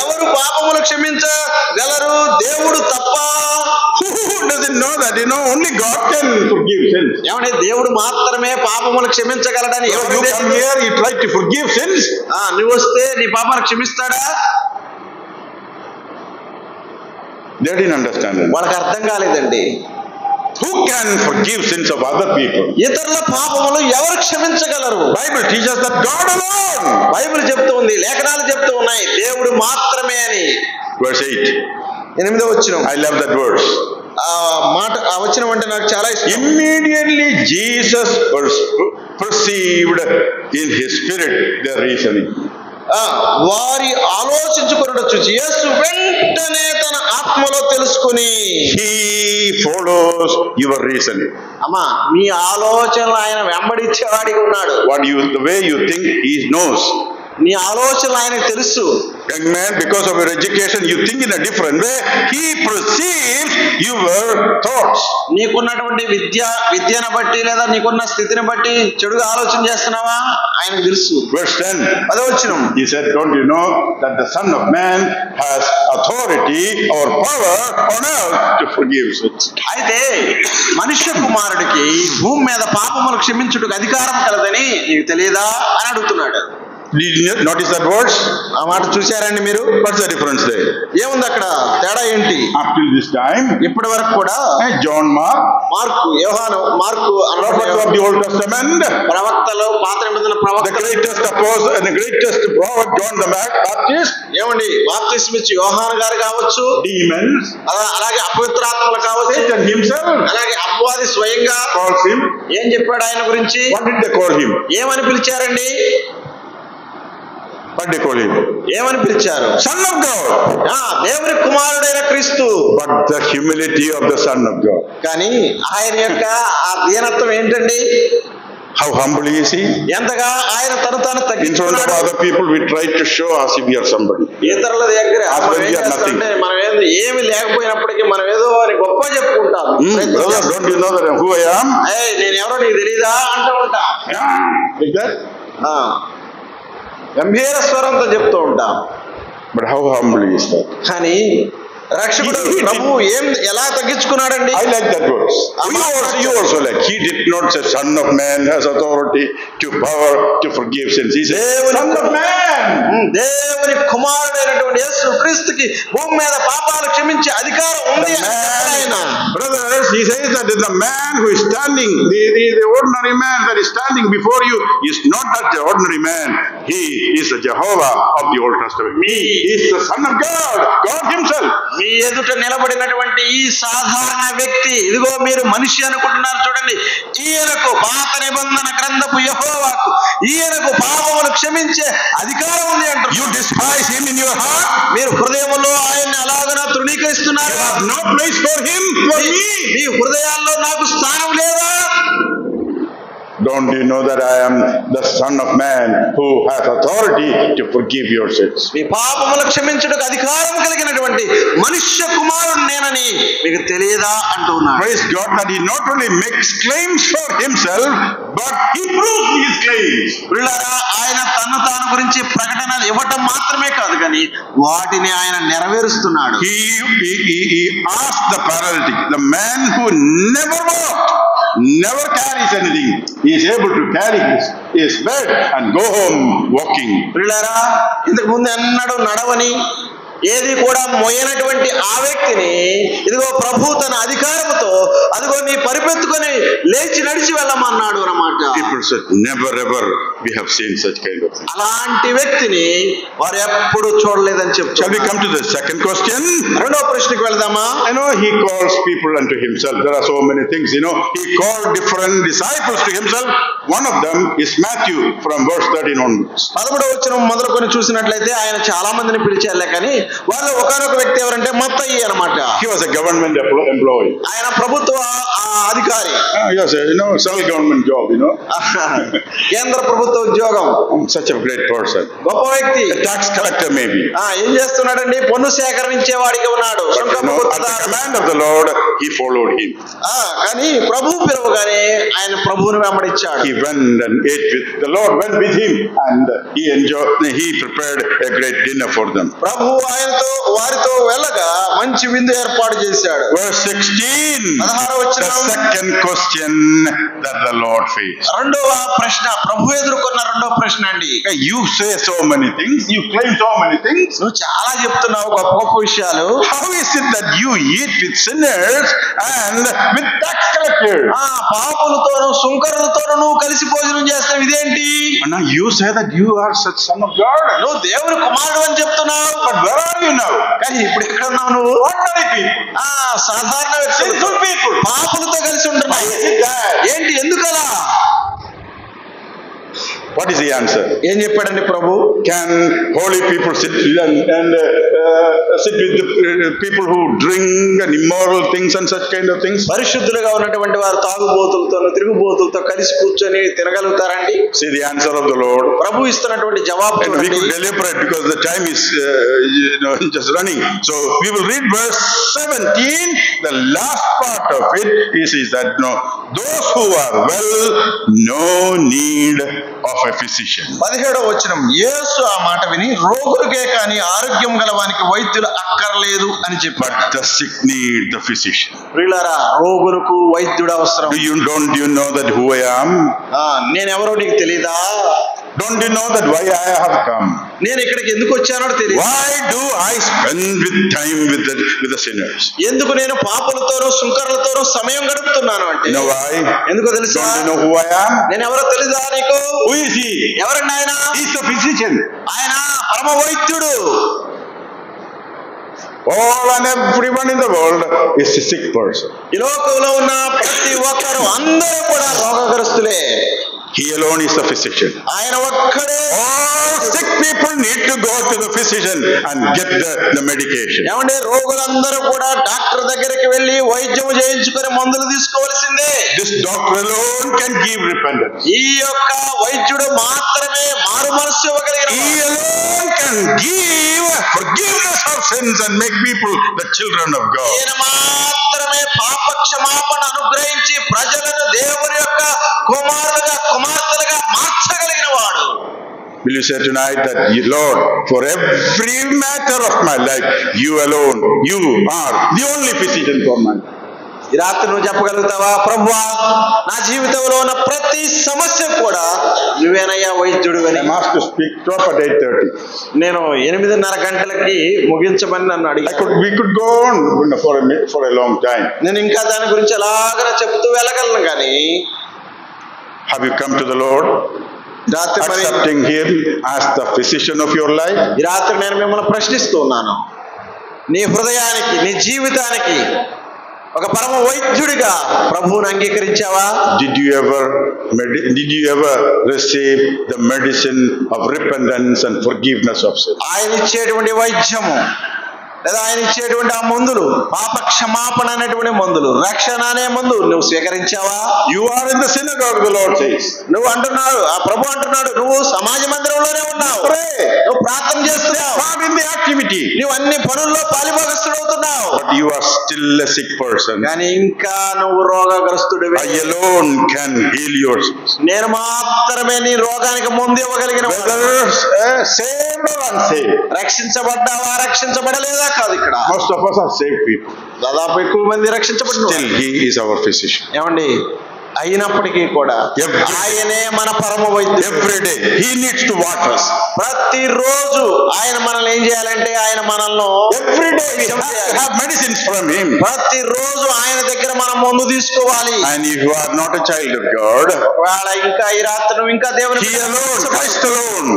ఎవరు పాపములు క్షమించగలరు? దేవుడు తప్ప. Who doesn't know that? Only God can forgive sins. ఏమంటే దేవుడు మాత్రమే పాపములు క్షమించగలడని You come here, you try to forgive sins. నువ్వు వస్తే నీ పాపాలు క్షమిస్తాడా? They didn't understand it. వాళ్ళకి అర్థం కాలేదండి. Who can forgive sins of other people? ఇతరుల పాపములు ఎవరు క్షమించగలరు? Bible teaches that God alone. Bible చెప్తూ ఉంది, లేఖనాలు చెప్తూ ఉన్నాయి, దేవుడు మాత్రమే అని. Verse 8. 8వ వచనం. I love that verse. ఆ మాట, ఆ వచనం అంటే నాకు చాలా ఇష్టం. Immediately Jesus perceived in his spirit their reasoning. వారి ఆలోచించుకున్నట్టు చూసి యేసు వెంటనే తన ఆత్మలో తెలుసుకుని, He follows your reasoning. అమ్మా, మీ ఆలోచనలు ఆయన వెంబడించేవాడిగా ఉన్నాడు. The way you think, he knows. నీ ఆలోచనలు ఆయనకు తెలుసు. Young man, because of your education, you think in a different way. He perceives your thoughts. నీకున్నటువంటి విద్యను బట్టి లేదా నీకున్న స్థితిని బట్టి చెడుగా ఆలోచన చేస్తున్నావా, ఆయనకు తెలుసు. Verse 10. 10వ వచనం. He said, don't you know that the Son of Man has authority or power on earth to forgive sins? అయితే మనుష్య కుమారుడికి భూమి మీద పాపములు క్షమించుటకు అధికారం కలదని నీకు తెలియదా అని అడుగుతున్నాడు. Did you notice that verse? ఆ మాట చూశారండి మీరు? What's the difference there? ఏముంది అక్కడ తేడా ఏంటి? Up till this time, ఇప్పటి వరకు కూడా John, మార్కు, యోహాను, mark prophet of the Old Testament, ప్రవక్తలు, పాత నిబంధన the ప్రవక్తలు, greatest apostle and the greatest prophet John the Baptist, ఏమండి బాప్తిస్మం ఇచ్చి యోహాను గారు కావచ్చు, demons, అలాగే అపవిత్రాత్మలు కావచ్చు, Satan himself అలాగే అపవాది స్వయంగా calls him. ఏం చెప్పాడు ఆయన గురించి? What did they call him? ఏమని పిలిచారండి? What they call him? ఏమని పిలిచారు? Son of God. దేవుని కుమారుడైన క్రీస్తు. But the humility of the Son of God. కానీ ఆయన యొక్క ఆ దీనత్వం ఏంటండి? How humble is he? ఎంతగా ఆయన తను తాను In front of తగ్గించుకున్నాడు. other people, we try to show as if we are somebody. ఇతరుల దగ్గర As మనం when ఏం we are nothing. చేస్తామంటే మనం ఏమి లేకపోయినప్పటికీ మనం ఏదో అని గొప్ప చెప్పుకుంటాం. Brother, don't you know that who I am? నేను ఎవరో నీకు తెలీదా అంటూ ఉంటా. Like that? గంభీర స్వరంతో చెప్తూ ఉంటాం. But how humble is that? కానీ రక్షకుడు ప్రభువు ఎలా తగ్గించుకున్నాడండి? I like that verse. You also like. He did not say Son of Man has authority to power to forgive sins. He said Son of Man. దేవుని కుమారుడైనటువంటి యేసు క్రీస్తుకి భూమి మీద పాపాలు క్షమించే అధికారం ఉంది ఆయన. Brothers, he says that the man who is standing, the ordinary man that is standing before you is not that ordinary man. He is the Jehovah of the Old Testament. He is the Son of God, God himself. మీ ఎదుట నిలబడినటువంటి ఈ సాధారణ వ్యక్తి, ఇదిగో మీరు మనిషి అనుకుంటున్నారు చూడండి, ఈయనకు పాత నిబంధన గ్రంథపు యెహోవాకు, ఈయనకు పాపములు క్షమించే అధికారం ఉంది అంటారు. You despise him in your heart. మీరు హృదయంలో ఆయన్ని అలాగనా తృణీకరిస్తున్నారు. You have no place for him, for me. మీ హృదయాల్లో నాకు స్థానం లేదా? Don't you know that I am the Son of Man who has authority to forgive your sins? మీ పాపములు క్షమించుటకు అధికారం కలిగినటువంటి మనుష్య కుమారుడు నేనని మీకు తెలియదా అంటున్నాడు. Praise God that he not only makes claims for himself, but he proves his claims. పిల్లరా, ఆయన తను తాను గురించి ప్రకటన ఇవ్వటం మాత్రమే కాదు కానీ వాటిని ఆయన నెరవేరుస్తున్నాడు. He asked the paralytic, the man who never walked, never carries anything, he is able to carry his bed and go home walking. పిల్లరా, ఇంతకు ముందు ఎన్నడూ నడవని ఏది కూడా మోయనటువంటి ఆ వ్యక్తిని ఇదిగో ప్రభు తన అధికారముతో అదిగో నీ పరిపెత్తుకొని లేచి నడిచి వెళ్ళమన్నాడు అన్నమాట. People said, never ever we have seen such kind of thing. అలాంటి వ్యక్తిని వారు ఎప్పుడు చూడలేదని చెప్తారు. Shall we come to the second question? రెండవ ప్రశ్నకు వెళ్దామా? He calls people unto himself. There are so many things, he called different disciples to himself. One of them is Matthew from verse 13 onwards. 11వ వచనం మొదలుకొని చూసినట్లయితే ఆయన చాలా మందిని పిలిచారులే కానీ వాళ్ళు ఒకనొక వ్యక్తి ఎవరంటే మత్తయి అన్నమాట. He was a government employee. ఆయన ప్రభుత్వ అధికారి. Yes, central government job, కేంద్ర ప్రభుత్వ ఉద్యోగం. Such a great person. గొప్ప వ్యక్తి. A tax collector maybe. ఏం చేస్తున్నాడండి? పన్ను సేకరించేవాడిగా ఉన్నాడు. At the command of the Lord, he followed him. కానీ ప్రభు పిలువగానే ఆయన ప్రభువుని వెంబడించాడు. He went and ate with the Lord, went with him, and he prepared a great dinner for them. ప్రభు ఆయనతో వారితో వెళ్ళగా మంచి విందు ఏర్పాటు చేశాడు. Verse 16. 16వ వచనం. The second question that the Lord faced. రెండవ ప్రశ్న, ప్రభు ఎదుర్కొన్న రెండవ ప్రశ్న అండి. You say so many things, you claim so many things. నువ్వు చాలా చెప్తున్నావు గొప్ప గొప్ప విషయాలు. How is it that you eat with sinners and with tax collectors? పాపులతోనూ సుంకరులతోనూ నువ్వు కలిసి భోజనం చేస్తావు, ఇదేంటి? Now you say that you are such son of God. నువ్వు దేవుని కుమారుడు అని చెప్తున్నావు. But where are you now? కానీ ఇప్పుడు ఎక్కడ ఉన్నావు నువ్వు? Ordinary people. సాధారణ Sinful people. పాపులతో కలిసి ఉంటున్నావు. ఏంటి, ఎందుకలా? What is the answer? ఏం చెప్పాడండి ప్రభు? Can holy people sit and sit with the people who drink and immoral things and such kind of things? పరిశుద్ధులుగా ఉన్నటువంటి వారు తాగుబోతులతో తిరుగుబోతులతో కలిసి కూర్చొని తినగలుగుతారండి? See the answer of the Lord. ప్రభు ఇస్తున్నటువంటి జవాబు. And we could deliberate because the time is just running. So we will read verse 17. The last part of it is that those who are well, no need of a physician. 17వ వచనం. యేసు ఆ మాట విని, రోగులకే కానీ ఆరోగ్యం గలవానికి వైద్యులు అక్కర్లేదు అని చెప్పాడు. But the sick need the physician. ప్రియులారా, రోగులకు వైద్యుడు అవసరం. Don't you know that who I am? నేను ఎవరో నీకు తెలీదా? Don't you know that why I have come? నేను ఇక్కడికి ఎందుకు వచ్చానో తెలియదు. Why do I spend with time with the sinners? ఎందుకు నేను పాపులతోనూ సుంకరులతోనూ సమయం గడుపుతున్నాను అంటే? You know why? ఎందుకో తెలుసా? Don't you know who I am? నేను ఎవరో తెలీదా నీకు? Who is he? ఎవరండి ఆయన? He's the physician. ఆయన పరమ వైద్యుడు. All and everyone in the world is a sick person. ఈ లోకంలో ఉన్న ప్రతి ఒక్కరు అందరూ కూడా రోగగ్రస్తులే. He alone is the physician. ఆయన ఒక్కడే. All sick people need to go to the physician and get the medication. ఏమంటే రోగులందరూ కూడా డాక్టర్ దగ్గరికి వెళ్ళి వైద్యం చేయించుకొని మందులు తీసుకోవాల్సిందే. This doctor alone can give repentance. ఈ యొక్క వైద్యుడు మాత్రమే మారు మనస్సు ఇవ్వగలిగిన. He alone can give forgiveness of sins and make people the children of God. ఈయన మాత్రమే పాప క్షమాపణ అనుగ్రహించి ప్రజలను దేవుని యొక్క కుమారులుగా కుమార్తెలుగా మార్చగలిగిన వాడు. Will you say tonight that, Lord, for every matter of my life, you alone, you are the only physician for my life? ఈ రాత్రి నువ్వు చెప్పగలుగుతావా, ప్రభువా నా జీవితంలో ఉన్న ప్రతి సమస్య కూడా నువ్వేనయ్యా వైద్యుడు అని? I'm asked to speak top at 8:30. నేను 8:30 గంటలకి ముగించమని నన్ను అడిగాను. We could go on for a long time. నేను ఇంకా దాని గురించి ఎలాగైనా చెప్తూ వెళ్ళగలను, కానీ Have you come to the Lord? Accepting Him as the physician of your life? ఈ రాత్రి నేను మిమ్మల్ని ప్రశ్నిస్తూ ఉన్నాను. నీ హృదయానికి, నీ జీవితానికి ఒక పరమ వైద్యుడిగా ప్రభువుని అంగీకరించావా? Did you ever receive the medicine of repentance and forgiveness of sin? ఆయన ఇచ్చేటువంటి వైద్యము లేదా ఆయన ఇచ్చేటువంటి ఆ మందులు, పాప క్షమాపణ అనేటువంటి మందులు, రక్షణ అనే మందు నువ్వు స్వీకరించావా? You are in the synagogue, the Lord says. నువ్వు అంటున్నాడు, ఆ ప్రభు అంటున్నాడు, నువ్వు సమాజ మందిరంలోనే ఉన్నావు, నువ్వు ప్రార్థన చేస్తున్నావు, in the activity, నువ్వు అన్ని పనుల్లో పాలిభాగస్తుడవుతున్నావు, but you are still a sick person. కానీ ఇంకా నువ్వు రోగగ్రస్తుడివి. I alone can heal your sins. నేను మాత్రమే నీ రోగానికి మందు ఇవ్వగలిగిన. Saved or unsaved, రక్షించబడ్డావా రక్షించబడలేదా కాదు ఇక్కడ. most of us are saved people. దాదాపు ఎక్కువ మంది రక్షించబడిన. Still He is our physician. ఏమండి, అయినప్పటికీ కూడా ఆయనే మన పరమ వైద్యుడు. Every day He needs to wash us. ప్రతిరోజు ఆయన మనల్ని ఏం చేయాలంటే, ఆయన మనల్ని Every day we have medicines from Him. ప్రతిరోజు ఆయన దగ్గర మనం మందు తీసుకోవాలి. And if you are not a child of God, ఒకవేళ ఇంకా ఈ రాత్రి నువ్వు ఇంకా దేవుని He alone, Christ alone,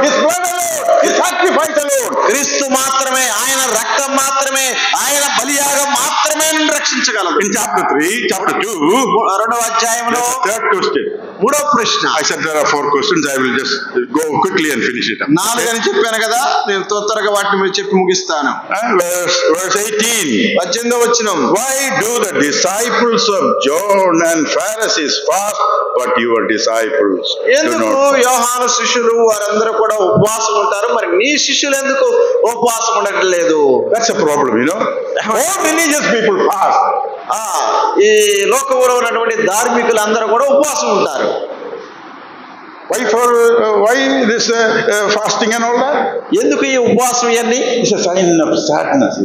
His blood alone, His sacrifice alone, క్రీస్తు మాత్రమే, ఆయన రక్తం మాత్రమే, ఆయన బలియాగం మాత్రమే నిన్ను రక్షించగలదు. In chapter 3, chapter 2, 2వ అధ్యాయంలో third question. 3వ ప్రశ్న. I said there are 4 questions. I will just go quickly and finish it up. 4 అని చెప్పాను కదా, నేను త్వరగా వాటిని మీరు చెప్పి ముగిస్తాను. Verse 18. 18వ వచనం. Why do the disciples of John and Pharisees fast, but your disciples do ఎందుకు not? యోహాను శిష్యులు వారందరూ కూడా ఉపవాసం ఉంటారు, మరి నీ శిష్యులు ఎందుకు ఉపవాసం ఉండటం లేదు? That's a problem, you know. All religious people fast. ఈ లోకంలో ఉన్నటువంటి ధార్మికులు అందరూ కూడా ఉపవాసం ఉంటారు. Why this fasting and all that? ఎందుకు ఈ ఉపవాసం ఇవన్నీ? It's a sign of sadness.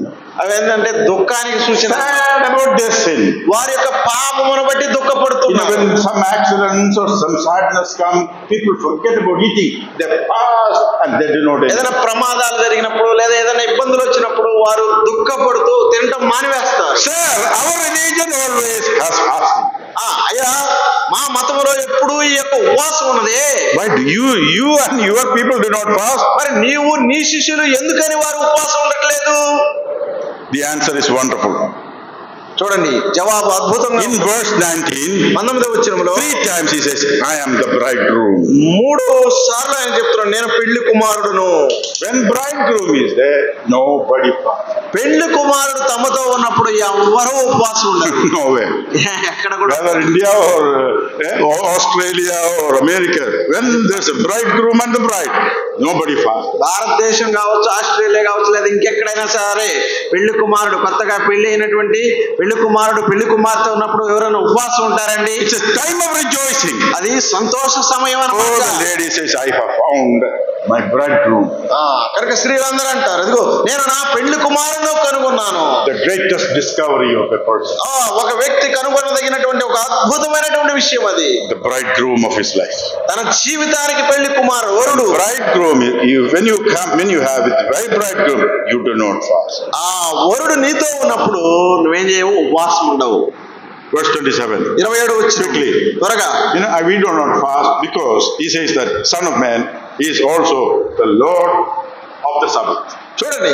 అవేంటంటే దుఃఖానికి సూచన. Sad about their sin. వారి యొక్క పాపమును బట్టి దుఃఖపడుతున్నారు. When some accidents or some sadness come, people forget about eating. They fast and they do not eat. ఏదైనా ప్రమాదాలు జరిగినప్పుడు లేదా ఏదైనా ఇబ్బందులు వచ్చినప్పుడు వారు దుఃఖపడుతూ తినటం మానివేస్తారు. Sir, our religion always has fasting. అయ్యా, మా మతంలో ఎప్పుడు ఈ యొక్క ఉపవాసం ఉన్నది. But you and your people do not fast. మరి నీవు నీ శిష్యులు ఎందుకని వారు ఉపవాసం ఉండట్లేదు? The answer is wonderful. చూడండి, జవాబు అద్భుతంగా. In verse 19, 19వ వచనంలో 3 times he says, I am the bridegroom. 3 సార్లు ఆయన చెప్తున్నాడు, నేను పెళ్లి కుమారుడును. When bridegroom is there, nobody fasts. పెళ్లి కుమారుడు తమతో ఉన్నప్పుడు ఎవరు ఉపవాసం ఉండరు. No way. ఎక్కడ కూడా. Whether India or Australia or America, when there's a bridegroom and the bride, nobody fasts. భారతదేశం కావచ్చు, ఆస్ట్రేలియా కావచ్చు, లేదా ఇంకెక్కడైనా సరే పెళ్లి కుమారుడు, కొత్తగా పెళ్లి అయినటువంటి పెళ్లి కుమారుడు పెళ్లి కుమార్తె ఉన్నప్పుడు ఎవరైనా ఉపవాసం ఉంటారండి? It's a time of rejoicing. అది సంతోష సమయం అన్నమాట. Oh, the lady says, I have found my bridegroom. కనుక స్త్రీలందరూ అంటారు, ఇదిగో నేను నా పెళ్లి కుమారుడు కనుగొన్నాను. The greatest discovery of a person. ఒక వ్యక్తి కనుగొనదగినటువంటి ఒక అద్భుతమైనటువంటి విషయం అది. The bridegroom of his life. తన జీవితానికి పెళ్లి కుమారుడు వరుడు. Bridegroom, when you have it, right bridegroom, you do not fast. వరుడు నీతో ఉన్నప్పుడు నువ్వేం చేయవు, ఉపవాసం ఉండవు. Verse 27. 27 వచ్చింది త్వరగా. We do not fast because he says that Son of Man is also the Lord of the Sabbath. చూడండి,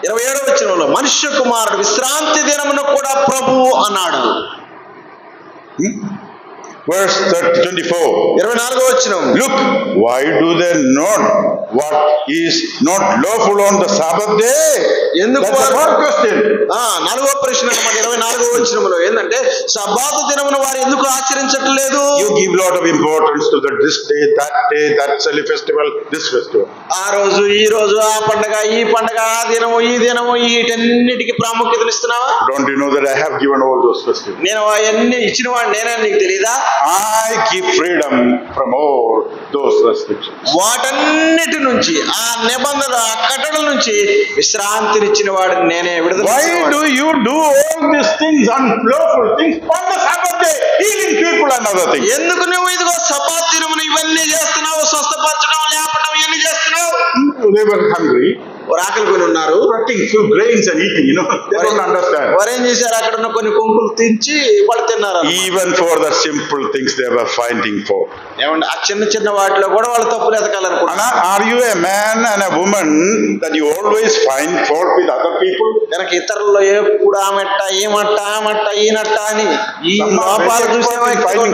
27వ వచనంలో మనుష్య కుమారుడు విశ్రాంతి దినమును కూడా ప్రభువు అన్నాడు. Verse 24. 24వ వచనం. Look, why do they not what is not lawful on the Sabbath day? ఎందుకు? That's the first question. 4వ ప్రశ్న అన్నమాట 24వ వచనంలో ఏంటంటే సబ్బాతు దినమును వారు ఎందుకు ఆచరించట్లేదు? You give lot of importance to this day, that festival, this festival. ఆ రోజు, ఈ రోజు, ఆ పండగ, ఈ పండగ, ఆ దినము, ఈ దినము, వీటన్నిటికి ప్రాముఖ్యతను ఇస్తున్నావా? Don't you know that I have given all those festivals? నేను అవన్నీ ఇచ్చిన వాడు నేనే, నీకు తెలీదా? I give freedom from all those restrictions. వాటన్నిటి నుంచి, ఆ నిబంధనల, ఆ కట్టడల నుంచి విశ్రాంతినిచ్చిన వాడు నేనే, విడుదల. Why do you do all these things, unlawful things, on the Sabbath day, healing people and other things? ఎందుకు నువ్వు ఇదిగో సబ్బాతు దినమున ఇవన్నీ చేస్తున్నావు, స్వస్థపరచడం, లేపడం, ఇవన్నీ చేస్తున్నావు? They were hungry. ఆకలి కొని ఉన్నారు, Plucking few grains and eating, they don't understand. వారు ఏం చేశారు? అక్కడ ఉన్న కొన్ని కొంకులు తెంచి వాళ్ళు తిన్నారు. Even for the simple things they were finding fault. ఏమంటే ఆ చిన్న చిన్న వాటిలో కూడా వాళ్ళు తప్పులు ఎతకాలనుకుంటున్నారు. Are you a man and a woman that you always find fault with other people? కనుక ఇతరుల్లో ఎప్పుడు ఆమెట్ట, ఏమట్ట, ఈనట్ట అని ఈ లోపాలు finding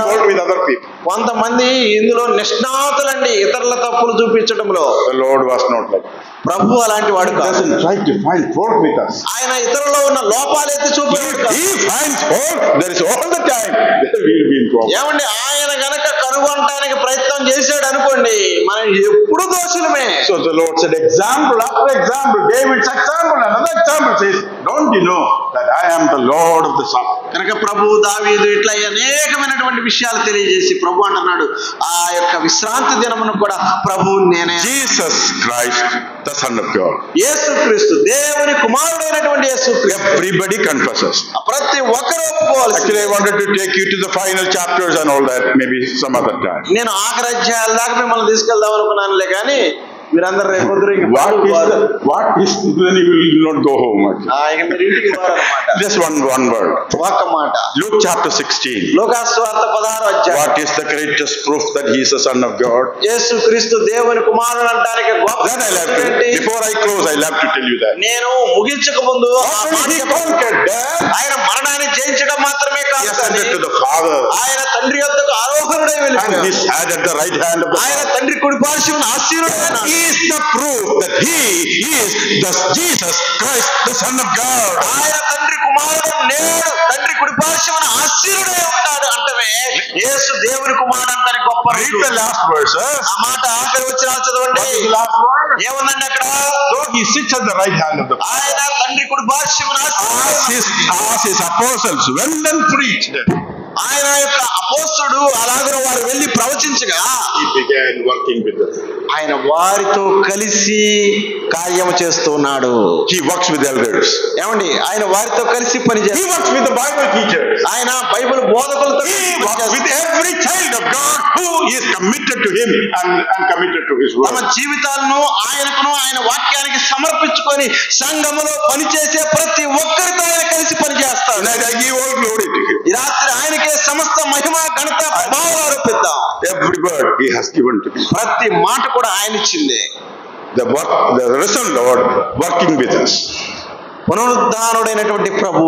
fault with other people. కొంతమంది ఇందులో నిష్ణాతులండి, ఇతరుల తప్పులు చూపించడంలో. The Lord was not like that. ప్రభు అలాంటి వాడు కాదు. Doesn't try to find fault with us. ఆయన ఇతరుల్లో ఉన్న లోపాలు ఎత్తి చూపేవాడు కాదు. He finds fault. There is all the time there will be problem. ఏమండి, ఆయన గనక కనుగొనడానికి ప్రయత్నం చేశాడు అనుకోండి, మనం ఎప్పుడు దోషులమే. So the Lord said, example after example, David's example, another example says, don't you know that I am the Lord of the Sabbath? కనుక ప్రభు, దావీదు ఇట్లా అనేకమైనటువంటి విషయాలు తెలియజేసి ప్రభు అంటున్నాడు, ఆ యొక్క విశ్రాంతి దినమును కూడా ప్రభు నేనే. Jesus Christ, the Son of God. యేసుక్రీస్తు, దేవుని కుమారుడైనటువంటి యేసుక్రీస్తు. Everybody confesses. ప్రతి ఒక్కరూ ఒప్పుకోవాలి. Actually, I wanted to take you to the final chapters and all that, maybe some other time. నేను ఆఖరి అధ్యాయాల దాకా మిమ్మల్ని తీసుకెళ్దాం అనుకున్నానులే, కానీ మీరందరూ రేపు What is then you will not go home? మీరు ఇంటికి పోరన్నమాట. Just one word. ఒక్క మాట. Luke chapter 16. లోకాసువార్త 16వ అధ్యాయం. What is the greatest proof that he is the Son of God? యేసుక్రీస్తు దేవుని కుమారుడు అంటానికి గొప్ప. Before I close, I'll have to tell you that. నేను ముగించక ముందు ఆయన మరణాన్ని జయించడం మాత్రమే కాదు, to the Father. ఆయన తండ్రి యొద్దకు ఆరోహణుడై వెళ్ళిపోయాడు. And he sat at the right hand of the ఆయన తండ్రి కుడి పార్శ్వన ఆశీర్వదించాడు. Is the proof that he is the Jesus Christ, the Son of God. ఆయన తండ్రి కుమారుడు నేడు తండ్రి కుడి పార్శ్వన ఆశీర్వదై ఉంటాడు అంటమే యేసు దేవుని కుమారుడు అంటానికి గొప్ప. Read the last verse. ఆ మాట ఆఖరి వచనాలు చదవండి. What is the last word? ఏముందండి అక్కడ? Though he sits at the right hand of the Father. ఆయన తండ్రి కుడి పార్శ్వన As his apostles went and preached. ఆయన యొక్క అపోస్తలుడు అలాగనే వారు వెళ్ళి ప్రవచించగా he began working with them. ఆయన వారితో కలిసి కార్యము చేస్తున్నాడు. He works with elders. ఏమండి, ఆయన వారితో కలిసి పనిచేస్తాడు. He works with the Bible teachers. ఆయన Bible బోధకులతో He works with every child of God who is committed to him and committed to his తమ word. జీవితాలను ఆయనకును ఆయన వాక్యానికి సమర్పించుకొని సంఘములో పనిచేసే ప్రతి ఒక్కరితో ఆయన కలిసి పనిచేస్తాడు. And I give all glory to him. ఈ రాత్రి ఆయనకే సమస్త మహిమ ఘనత ప్రభావాలు ఆరోపిద్దాం. Every word he has given to me. ప్రతి మాట కూడా ఆయన ఇచ్చిందే. The risen Lord working with us. పునరుద్ధానుడైనటువంటి ప్రభు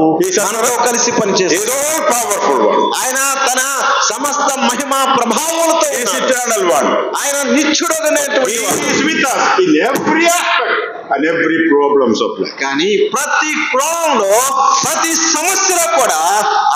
మనతో కలిసి పనిచేస్తాడు. He is all powerful one. ఆయన తన సమస్త మహిమ ప్రభావాలతో He is eternal one. ఆయన నిత్యుడైనటువంటి He is with us in every aspect and every problems of life. కానీ ప్రతి కోణంలో ప్రతి సమస్యలో కూడా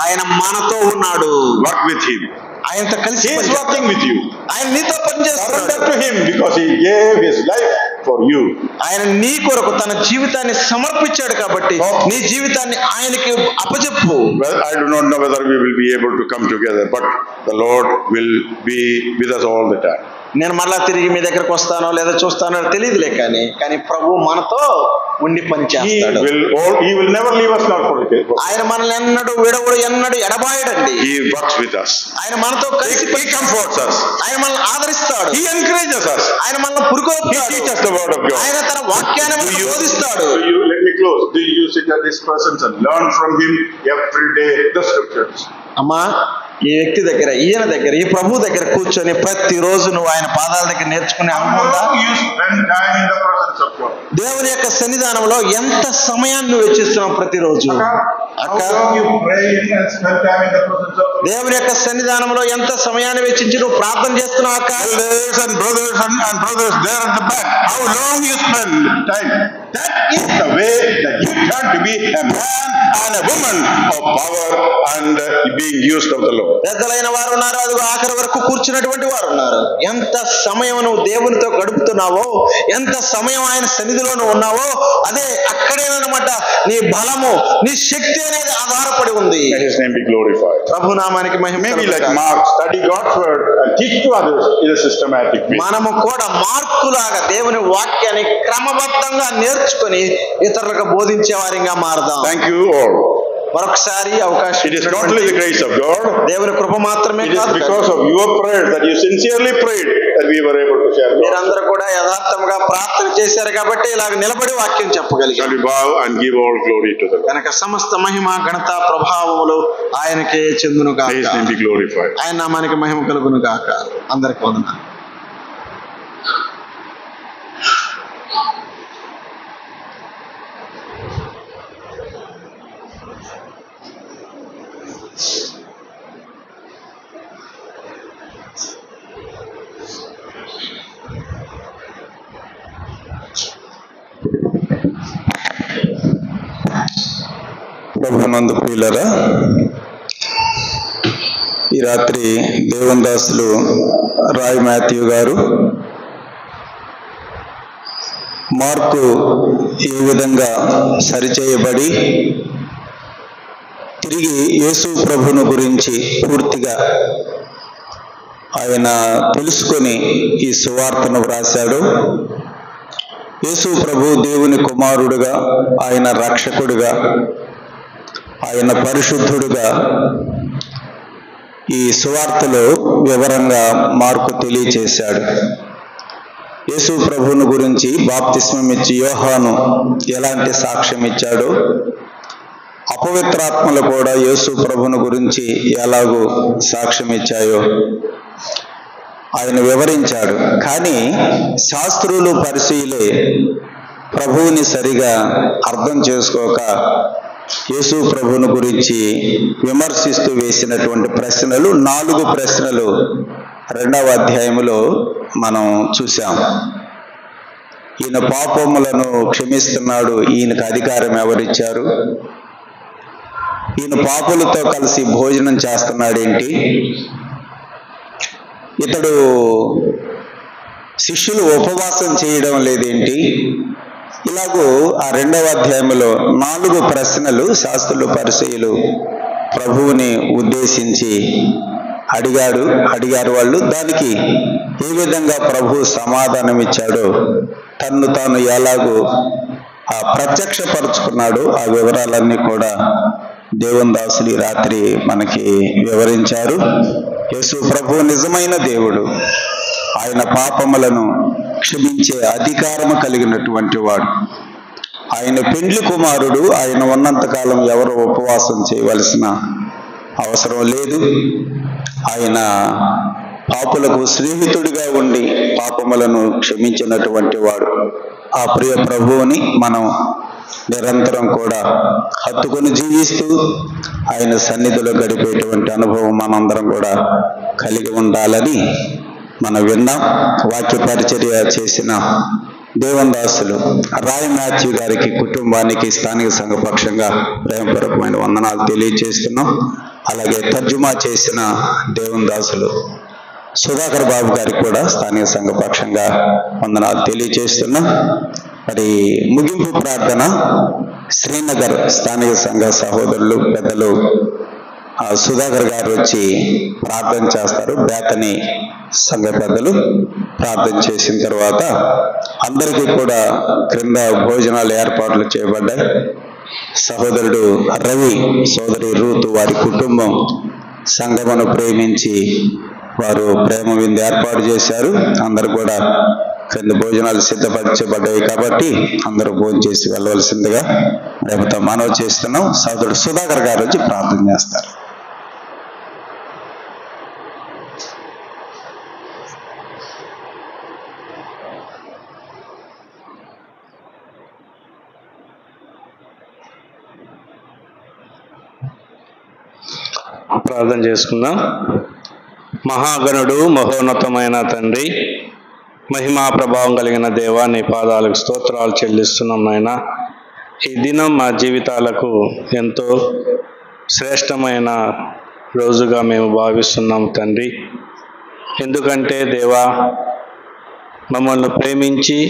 ఆయన మనతో ఉన్నాడు. Work with him. ఆయనతో కలిసి He is working with you. ఆయన నీతో పనిచేస్తున్నాడు. Surrender to him because he gave his life for you. ఆయన నీ కొరకు తన జీవితాన్ని సమర్పించాడు కాబట్టి నీ జీవితాన్ని ఆయనకి అప్పచెప్పు. Well, I do not know whether we will be able to come together, but the Lord will be with us all the time. నేను మరలా తిరిగి మీ దగ్గరకు వస్తానో లేదా చూస్తానో తెలియదులే, కానీ ప్రభు మనతో ఉండి పనిచేస్తాడు. He will never leave us nor forsake us. ఆయన మనల్ని ఎన్నడూ విడవడు, ఎన్నడూ ఎడబాయడండి. He works with us. ఆయన మనతో కలిసి He comforts us. ఆయన మనల్ని ఆదరిస్తాడు. He encourages us. ఆయన మనల్ని పురుకొల్పుతాడు. He teaches the word of God. ఆయన తన వాక్యాన్ని మనకు బోధిస్తాడు. Let me close. Do you sit at his presence and learn from him every day the scriptures? అమ్మా, ఈ వ్యక్తి దగ్గర, ఈయన దగ్గర, ఈ ప్రభు దగ్గర కూర్చొని ప్రతి రోజు నువ్వు ఆయన పాదాల దగ్గర నేర్చుకునే అనుభవం. You spend time in the presence of God. దేవుని యొక్క సన్నిధానంలో ఎంత సమయాన్ని నువ్వు వెచ్చిస్తున్నావు ప్రతిరోజు? How long you pray and spend time in the presence of God? దేవుని యొక్క సన్నిధానంలో ఎంత సమయాన్ని వెచ్చించి నువ్వు ప్రార్థన చేస్తున్నావు అక్క? Elders and brothers there at the back. How long you spend time? That is the way that you turn to be a man and a woman of power and being used of the Lord. పెద్దలైన వారు ఉన్నారు, అది ఆఖరి వరకు కూర్చున్నటువంటి వారు ఉన్నారు. ఎంత సమయం నువ్వు దేవునితో గడుపుతున్నావో, ఎంత సమయం ఆయన సన్నిధిలో నువ్వు ఉన్నావో, అదే అక్కడేనమాట నీ బలము, నీ శక్తి అనేది ఆధారపడి ఉంది. May his name be glorified. ప్రభు నామానికి మహిమ. Maybe like Mark, study God's word and teach to others in a systematic way. మనము కూడా మార్కులాగా దేవుని వాక్యాన్ని క్రమబద్ధంగా నేర్చుకొని ఇతరులకు బోధించే వారిగా మారదాం. Thank you all. మరొకసారి అవకాశం. It is not only the grace of God. దేవుని కృప మాత్రమే It is కాదు, because of your prayer that you sincerely prayed that we were able to share. మీరందరూ కూడా యథార్థంగా ప్రార్థన చేశారు కాబట్టి ఇలాగ నిలబడి వాక్యం చెప్పగలిగారు. Shall we bow and give all glory to the Lord? కనుక సమస్త మహిమ ఘనత ప్రభావములు ఆయనకే చెందును May his గాక. name be glorified. ఆయన నామానికి మహిమ కలుగును గాక. అందరికి వందనాలు. ప్రభునందు ప్రియులరా, ఈ రాత్రి దేవుని దాసులు రాయ్ మాథ్యూ గారు మార్కు ఏ విధంగా సరిచేయబడి తిరిగి యేసు ప్రభును గురించి పూర్తిగా ఆయన తెలుసుకొని ఈ సువార్తను వ్రాశాడు. యేసు ప్రభు దేవుని కుమారుడుగా, ఆయన రక్షకుడుగా, ఆయన పరిశుద్ధుడుగా ఈ సువార్తలో వివరంగా మార్కు తెలియచేశాడు. యేసు ప్రభువుని గురించి బాప్తిస్మం ఇచ్చి యోహాను ఎలాంటి సాక్ష్యం ఇచ్చాడో, అపవిత్రాత్మలు కూడా యేసు ప్రభువుని గురించి ఎలాగూ సాక్ష్యం ఇచ్చాయో ఆయన వివరించాడు. కానీ శాస్త్రులు పరిశీలే ప్రభువుని సరిగా అర్థం చేసుకోక యేసు ప్రభువుని గురించి విమర్శిస్తూ వేసినటువంటి ప్రశ్నలు 4 ప్రశ్నలు 2వ అధ్యాయములో మనం చూసాం. ఈయన పాపములను క్షమిస్తున్నాడు, ఈయనకు అధికారం ఎవరిచ్చారు? ఈయన పాపులతో కలిసి భోజనం చేస్తున్నాడేంటి? ఇతడు శిష్యులు ఉపవాసం చేయడం లేదేంటి? ఇలాగూ ఆ 2వ అధ్యాయంలో 4 ప్రశ్నలు శాస్త్రులు పరిసయ్యులు ప్రభువుని ఉద్దేశించి అడిగారు వాళ్ళు. దానికి ఏ విధంగా ప్రభు సమాధానం ఇచ్చాడో, తన్ను తాను ఎలాగూ ప్రత్యక్షపరుచుకున్నాడు, ఆ వివరాలన్నీ కూడా దేవుని దాసులు ఈ రాత్రి మనకి వివరించారు. యేసు ప్రభు నిజమైన దేవుడు. ఆయన పాపములను క్షమించే అధికారము కలిగినటువంటి వాడు. ఆయన పెండ్లి కుమారుడు. ఆయన ఉన్నంతకాలం ఎవరు ఉపవాసం చేయవలసిన అవసరం లేదు. ఆయన పాపులకు స్నేహితుడిగా ఉండి పాపములను క్షమించినటువంటి వాడు. ఆ ప్రియ ప్రభువుని మనం నిరంతరం కూడా హత్తుకొని జీవిస్తూ ఆయన సన్నిధిలో గడిపేటువంటి అనుభవం మనందరం కూడా కలిగి ఉండాలని మనం విన్నాం. వాక్య పరిచర్య చేసిన దేవుని దాసులు రాయ్ మాథ్యూ గారికి, కుటుంబానికి స్థానిక సంఘ పక్షంగా ప్రేమపూర్వకమైన వందనాలు తెలియజేస్తున్నాం. అలాగే తర్జుమా చేసిన దేవుని దాసులు సుధాకర్ బాబు గారికి కూడా స్థానిక సంఘ పక్షంగా వందనాలు తెలియజేస్తున్నాం. మరి ముగింపు ప్రార్థన శ్రీనగర్ స్థానిక సంఘ సహోదరులు పెద్దలు సుధాకర్ గారు వచ్చి ప్రార్థన చేస్తారు. బేతని సంఘ పెద్దలు ప్రార్థన చేసిన తర్వాత అందరికీ కూడా క్రింద భోజనాలు ఏర్పాట్లు చేయబడ్డాయి. సహోదరుడు రవి, సోదరి రూతు, వారి కుటుంబం సంఘమును ప్రేమించి వారు ప్రేమ విందు ఏర్పాటు చేశారు. అందరు కూడా క్రింద భోజనాలు సిద్ధపరచబడ్డాయి కాబట్టి అందరూ భోజనం చేసి వెళ్ళవలసిందిగా రేపుతో మనవి చేస్తున్నాం. సోదరుడు సుధాకర్ గారు వచ్చి ప్రార్థన చేస్తారు. ప్రార్థన చేసుకుందాం. మహాగణుడు, మహోన్నతమైన తండ్రి, మహిమా ప్రభావం కలిగిన దేవా, నీ పాదాలకు స్తోత్రాలు చెల్లిస్తున్నాం నాయన. ఈ దినం మా జీవితాలకు ఎంతో శ్రేష్టమైన రోజుగా మేము భావిస్తున్నాం తండ్రి. ఎందుకంటే దేవా, మమ్మల్ని ప్రేమించి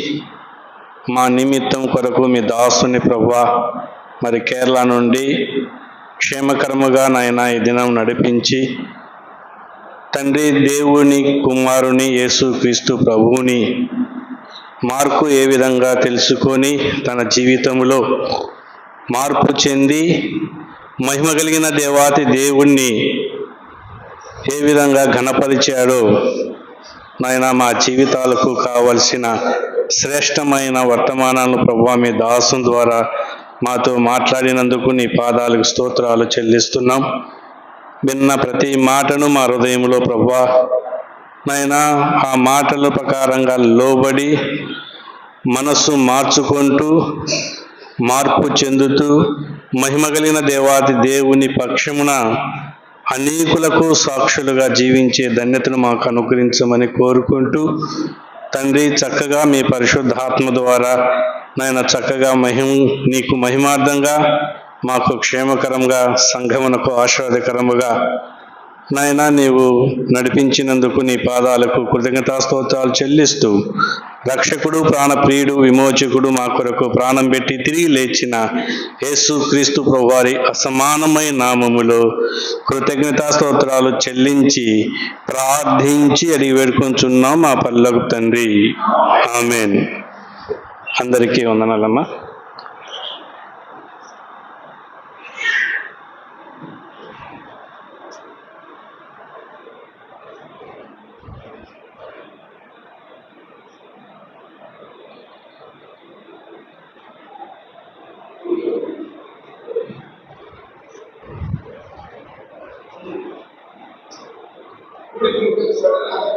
మా నిమిత్తం కొరకు మీ దాసుని ప్రభువా మరి కేరళ నుండి క్షేమకరముగా నాయన ఈ దినం నడిపించి తండ్రి, దేవుని కుమారుని యేసుక్రీస్తు ప్రభువుని మార్కు ఏ విధంగా తెలుసుకొని తన జీవితంలో మార్పు చెంది మహిమ కలిగిన దేవాతి దేవుణ్ణి ఏ విధంగా ఘనపరిచాడో నాయన, మా జీవితాలకు కావలసిన శ్రేష్టమైన వర్తమానాలను ప్రభువా మీ దాసుని ద్వారా మాతో మాట్లాడినందుకు నీ పాదాలకు స్తోత్రాలు చెల్లిస్తున్నాం. విన్న ప్రతి మాటను మా హృదయంలో ప్రభువా నాయన, ఆ మాటల ప్రకారంగా లోబడి మనస్సు మార్చుకుంటూ మార్పు చెందుతూ మహిమ కలిగిన దేవాది దేవుని పక్షమున అనేకులకు సాక్షులుగా జీవించే ధన్యతను మాకు అనుగ్రహించమని కోరుకుంటూ తండ్రి, చక్కగా మీ పరిశుద్ధాత్మ ద్వారా నాయన చక్కగా నీకు మహిమార్థంగా మాకు క్షేమకరంగా సంఘమునకు ఆశీర్వాదకరముగా నాయన నీవు నడిపించినందుకు నీ పాదాలకు కృతజ్ఞతాస్తోత్రాలు చెల్లిస్తూ రక్షకుడు, ప్రాణప్రియుడు, విమోచకుడు, మా కొరకు ప్రాణం పెట్టి తిరిగి లేచిన యేసుక్రీస్తు ప్రభువారి అసమానమైన నామములో కృతజ్ఞతాస్తోత్రాలు చెల్లించి ప్రార్థించి అడిగి వేడుకొంచున్నాం మా పరలోకపు తండ్రి. ఆమేన్. అందరికీ వందనాలమ్మా. Thank you.